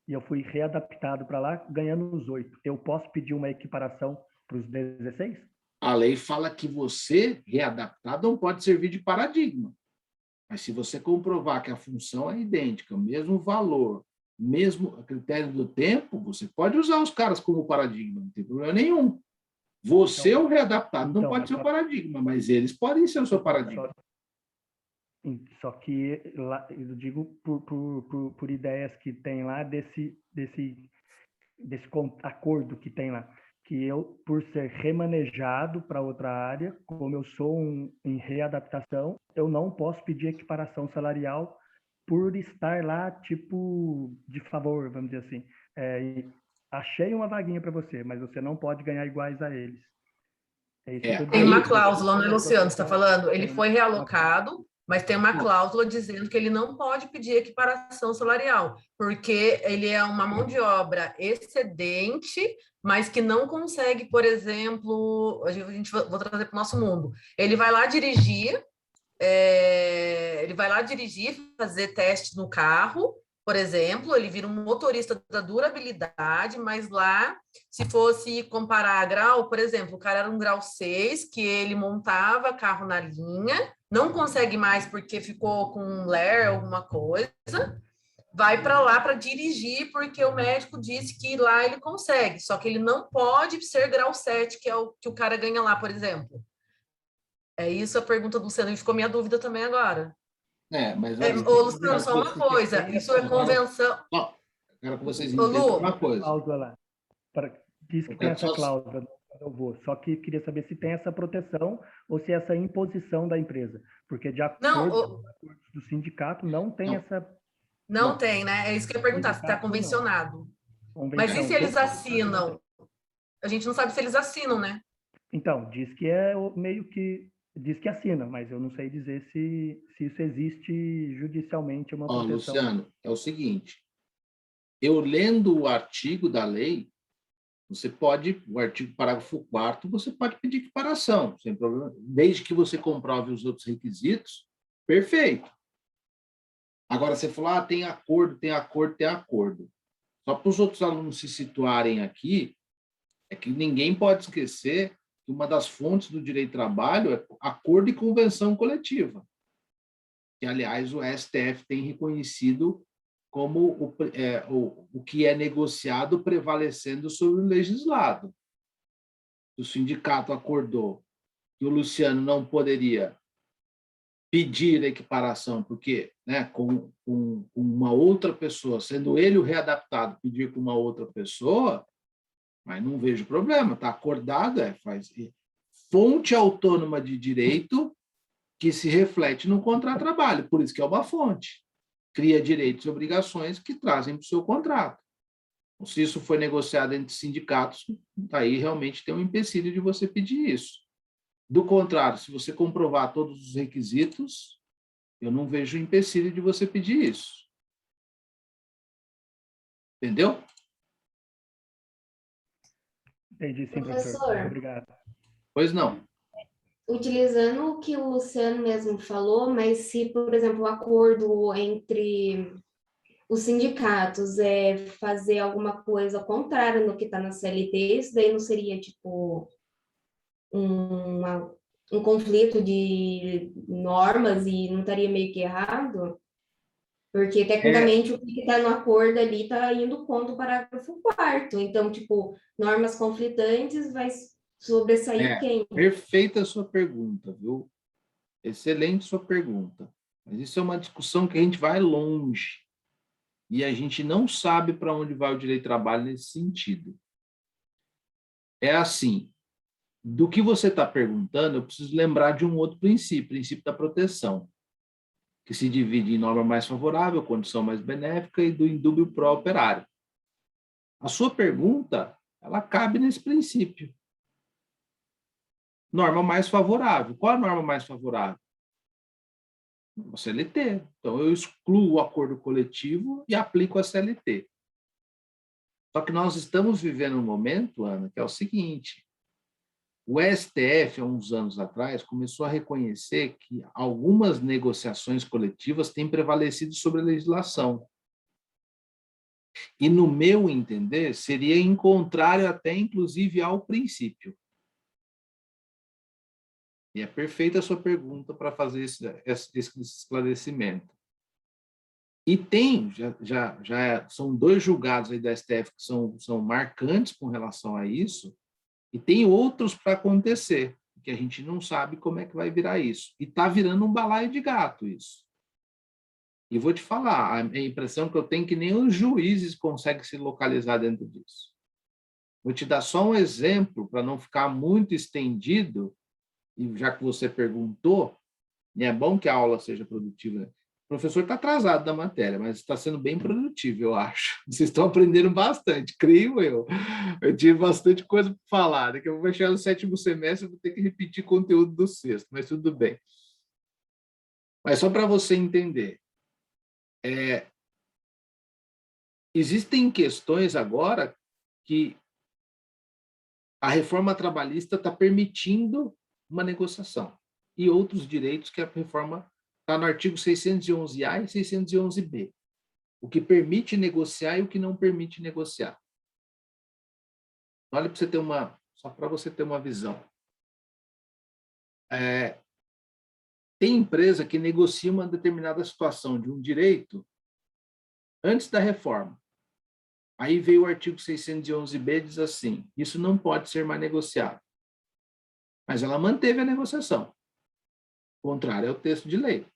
E eu fui readaptado para lá, ganhando os 8. Eu posso pedir uma equiparação para os 16? A lei fala que você, readaptado, não pode servir de paradigma. Mas se você comprovar que a função é idêntica, o mesmo valor, mesmo critério do tempo, você pode usar os caras como paradigma, não tem problema nenhum. Você, Então, o readaptado, não então, pode ser o paradigma, mas eles podem ser o seu paradigma. Só que lá, eu digo por ideias que tem lá desse acordo que tem lá, que eu, por ser remanejado para outra área, como eu sou em readaptação, eu não posso pedir equiparação salarial por estar lá, tipo, de favor, vamos dizer assim. Achei uma vaguinha para você, mas você não pode ganhar iguais a eles. É isso que eu tô Tem uma dizendo. cláusula, não é, Luciano? Você está falando, ele foi realocado, mas tem uma cláusula dizendo que ele não pode pedir equiparação salarial, porque ele é uma mão de obra excedente, mas que não consegue, por exemplo, vou trazer para o nosso mundo. Ele vai lá dirigir, fazer teste no carro, por exemplo, ele vira um motorista da durabilidade, mas lá, se fosse comparar grau, por exemplo, o cara era um grau 6, que ele montava carro na linha, não consegue mais porque ficou com um LER, alguma coisa, vai para lá para dirigir, porque o médico disse que lá ele consegue, só que ele não pode ser grau 7, que é o que o cara ganha lá, por exemplo. É isso a pergunta do Luciano, e ficou minha dúvida também agora. Mas... Ô, Luciano, só uma coisa, isso é convenção... Quero que vocês entendam uma coisa. Cláusula lá. Diz que tem essa cláusula, eu vou. Só que queria saber se tem essa proteção ou se é essa imposição da empresa. Porque de acordo com os acordos do sindicato, não tem essa... Não tem, né? É isso que eu ia perguntar, se está convencionado. Mas e se eles assinam? A gente não sabe se eles assinam, né? Então, diz que meio que... Diz que assina, mas eu não sei dizer se isso existe judicialmente uma proteção. Luciano, é o seguinte, eu lendo o artigo da lei, você pode, o artigo parágrafo 4º, você pode pedir equiparação, sem problema, desde que você comprove os outros requisitos, perfeito. Agora, você falou, tem acordo. Só para os outros alunos se situarem aqui, é que ninguém pode esquecer que uma das fontes do direito do trabalho é acordo e convenção coletiva, que, aliás, o STF tem reconhecido como o que é negociado prevalecendo sobre o legislado. O sindicato acordou que o Luciano não poderia pedir equiparação, porque, com uma outra pessoa, sendo ele o readaptado, pedir com uma outra pessoa, mas não vejo problema, está acordado, faz fonte autônoma de direito que se reflete no contrato de trabalho, por isso que é uma fonte. Cria direitos e obrigações que trazem para o seu contrato. Então, se isso foi negociado entre sindicatos, aí realmente tem um empecilho de você pedir isso. Do contrário, se você comprovar todos os requisitos, eu não vejo empecilho de você pedir isso. Entendeu? Entendi, sim, professor. Obrigado. Pois não. Utilizando o que o Luciano mesmo falou, mas se, por exemplo, o acordo entre os sindicatos é fazer alguma coisa contrária no que está na CLT, isso daí não seria, tipo, um conflito de normas e não estaria meio que errado? Porque, tecnicamente, o que está no acordo ali está indo contra o parágrafo 4º. Então, tipo, normas conflitantes vai sobressair quem? Perfeita a sua pergunta, viu? Excelente sua pergunta. Mas isso é uma discussão que a gente vai longe. E a gente não sabe para onde vai o direito do trabalho nesse sentido. É assim, do que você está perguntando, eu preciso lembrar de um outro princípio, o princípio da proteção, que se divide em norma mais favorável, condição mais benéfica e do indúbio pró-operário. A sua pergunta, ela cabe nesse princípio. Norma mais favorável. Qual a norma mais favorável? A CLT. Então, eu excluo o acordo coletivo e aplico a CLT. Só que nós estamos vivendo um momento, Ana, que é o seguinte: o STF, há uns anos atrás, começou a reconhecer que algumas negociações coletivas têm prevalecido sobre a legislação. E, no meu entender, seria em contrário até, inclusive, ao princípio. E é perfeita a sua pergunta para fazer esse esclarecimento. E tem, são 2 julgados aí da STF que são marcantes com relação a isso, e tem outros para acontecer, que a gente não sabe como é que vai virar isso. E está virando um balaio de gato isso. E vou te falar, a impressão que eu tenho é que nem os juízes conseguem se localizar dentro disso. Vou te dar só um exemplo, para não ficar muito estendido, e já que você perguntou, e é bom que a aula seja produtiva, né? O professor está atrasado da matéria, mas está sendo bem produtivo, eu acho. Vocês estão aprendendo bastante, creio eu. Eu tive bastante coisa para falar. Daqui eu vou chegar no 7º semestre, eu vou ter que repetir conteúdo do 6º, mas tudo bem. Mas só para você entender, existem questões agora que a reforma trabalhista está permitindo uma negociação e outros direitos que a reforma está no artigo 611-A e 611-B, o que permite negociar e o que não permite negociar. Olha, só para você ter uma visão. Tem empresa que negocia uma determinada situação de um direito antes da reforma. Aí veio o artigo 611-B e diz assim: isso não pode ser mais negociado. Mas ela manteve a negociação. Contrário ao texto de lei.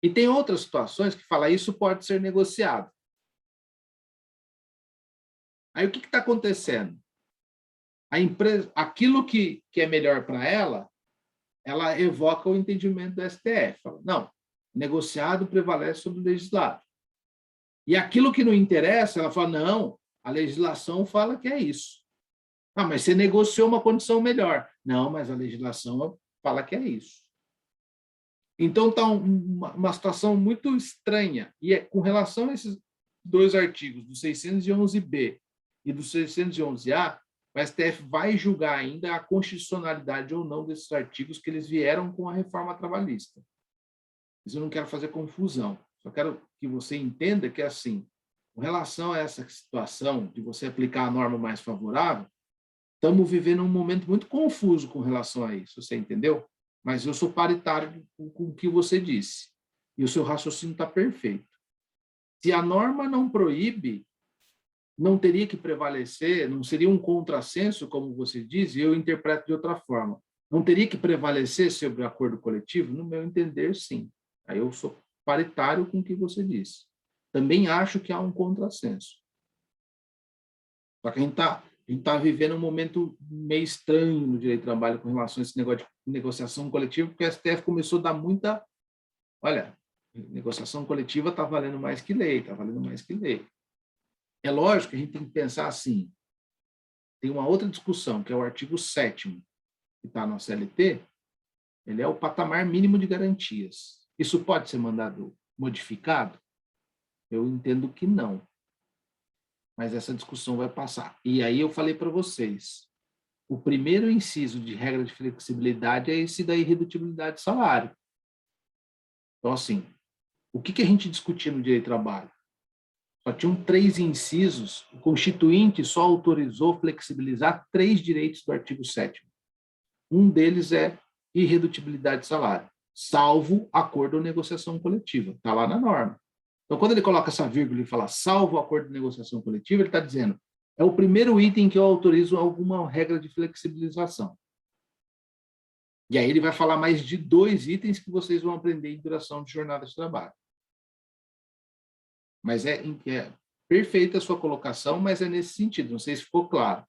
E tem outras situações que falam isso pode ser negociado. Aí o que está acontecendo? A empresa, aquilo que é melhor para ela evoca o entendimento do STF. Fala, não, negociado prevalece sobre o legislado. E aquilo que não interessa, ela fala, não, a legislação fala que é isso. Ah, mas você negociou uma condição melhor. Não, mas a legislação fala que é isso. Então, está uma situação muito estranha. E com relação a esses 2 artigos, do 611-B e do 611-A, o STF vai julgar ainda a constitucionalidade ou não desses artigos que eles vieram com a reforma trabalhista. Mas eu não quero fazer confusão. Só quero que você entenda que, assim, com relação a essa situação de você aplicar a norma mais favorável, estamos vivendo um momento muito confuso com relação a isso, você entendeu? Mas eu sou paritário com o que você disse. E o seu raciocínio está perfeito. Se a norma não proíbe, não teria que prevalecer, não seria um contrassenso, como você diz, e eu interpreto de outra forma. Não teria que prevalecer sobre o acordo coletivo? No meu entender, sim. Aí eu sou paritário com o que você disse. Também acho que há um contrassenso. Só que a gente está vivendo um momento meio estranho no direito do trabalho com relação a esse negócio de negociação coletiva, porque a STF começou a dar muita... Olha, negociação coletiva está valendo mais que lei, está valendo mais que lei. É lógico que a gente tem que pensar assim, tem uma outra discussão, que é o artigo 7º, que está na CLT, ele é o patamar mínimo de garantias. Isso pode ser mandado modificado? Eu entendo que não. Mas essa discussão vai passar. E aí eu falei para vocês, o primeiro inciso de regra de flexibilidade é esse da irredutibilidade de salário. Então, assim, o que a gente discutia no direito do trabalho? Só tinham 3 incisos, o Constituinte só autorizou flexibilizar 3 direitos do artigo 7º. Um deles é irredutibilidade de salário, salvo acordo ou negociação coletiva. Está lá na norma. Então, quando ele coloca essa vírgula e fala salvo acordo de negociação coletiva, ele está dizendo é o primeiro item que eu autorizo alguma regra de flexibilização. E aí ele vai falar mais de 2 itens que vocês vão aprender em duração de jornada de trabalho. Mas é perfeita a sua colocação, mas é nesse sentido, não sei se ficou claro.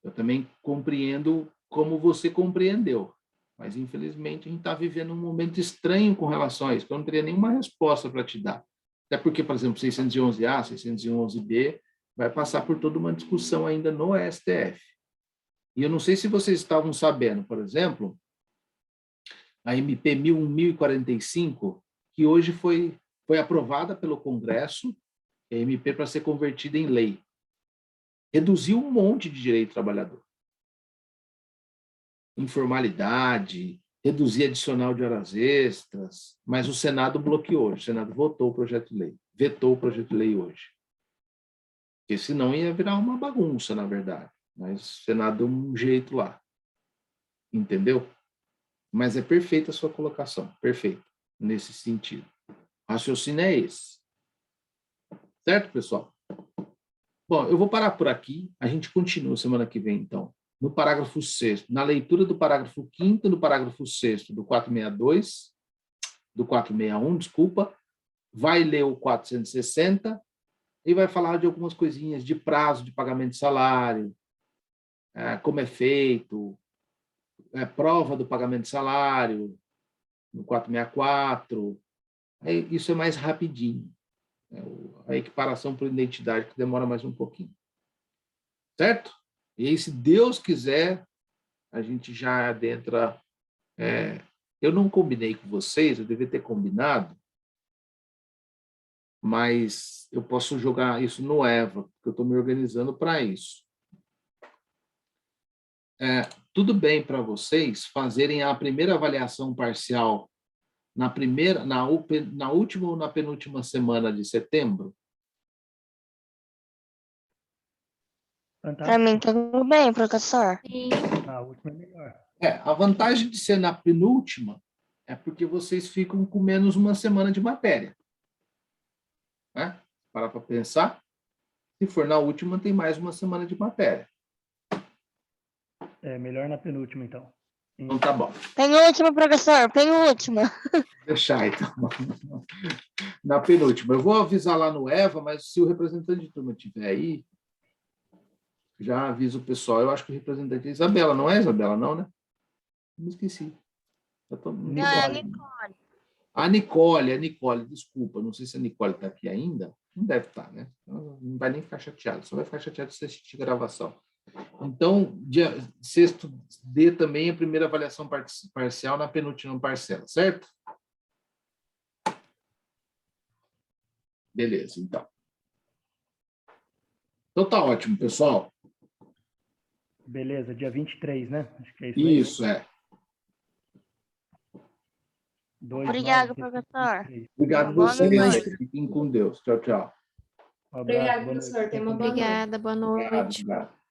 Eu também compreendo como você compreendeu, mas infelizmente a gente está vivendo um momento estranho com relação a isso, que eu não teria nenhuma resposta para te dar. Até porque, por exemplo, 611A, 611B, vai passar por toda uma discussão ainda no STF. E eu não sei se vocês estavam sabendo, por exemplo, a MP 1045, que hoje foi aprovada pelo Congresso, a MP para ser convertida em lei. Reduziu um monte de direito do trabalhador. Informalidade, reduzir adicional de horas extras, mas o Senado bloqueou, o Senado votou o projeto de lei, vetou o projeto de lei hoje. Porque senão ia virar uma bagunça, na verdade. Mas o Senado deu um jeito lá. Entendeu? Mas é perfeita a sua colocação, perfeito, nesse sentido. O raciocínio é esse. Certo, pessoal? Bom, eu vou parar por aqui, a gente continua semana que vem, então, no parágrafo 6º, na leitura do parágrafo 5º, do parágrafo 6º do 462, do 461, desculpa, vai ler o 460 e vai falar de algumas coisinhas de prazo de pagamento de salário, como é feito, prova do pagamento de salário, no 464, isso é mais rapidinho. A equiparação por identidade, que demora mais um pouquinho. Certo? E aí, se Deus quiser, a gente já adentra... eu não combinei com vocês, eu devia ter combinado, mas eu posso jogar isso no EVA, porque eu estou me organizando para isso. Tudo bem para vocês fazerem a primeira avaliação parcial na última ou na penúltima semana de setembro? Para mim, tudo bem, professor. Sim. A última é melhor. A vantagem de ser na penúltima é porque vocês ficam com menos uma semana de matéria. Né? Para pensar, se for na última, tem mais uma semana de matéria. Melhor na penúltima, então. Então tá bom. Penúltima, professor, penúltima. Deixar, então. Na penúltima. Eu vou avisar lá no EVA, mas se o representante de turma estiver aí, já aviso o pessoal. Eu acho que o representante é Isabela, não é Isabela, não, né? Me esqueci. A Nicole, desculpa. Não sei se a Nicole está aqui ainda. Não deve estar, né? Não vai nem ficar chateado. Só vai ficar chateado se assistir a gravação. Então, dia 6º D também a primeira avaliação parcial na penúltima parcela, certo? Beleza, então. Então tá ótimo, pessoal. Beleza, dia 23, né? Acho que é isso aí. Isso, é. Obrigado, professor. Obrigado a vocês. Fiquem com Deus. Tchau, tchau. Um abraço, Obrigada, boa noite. professor. Tenha uma boa noite. Obrigada, boa noite. Obrigado.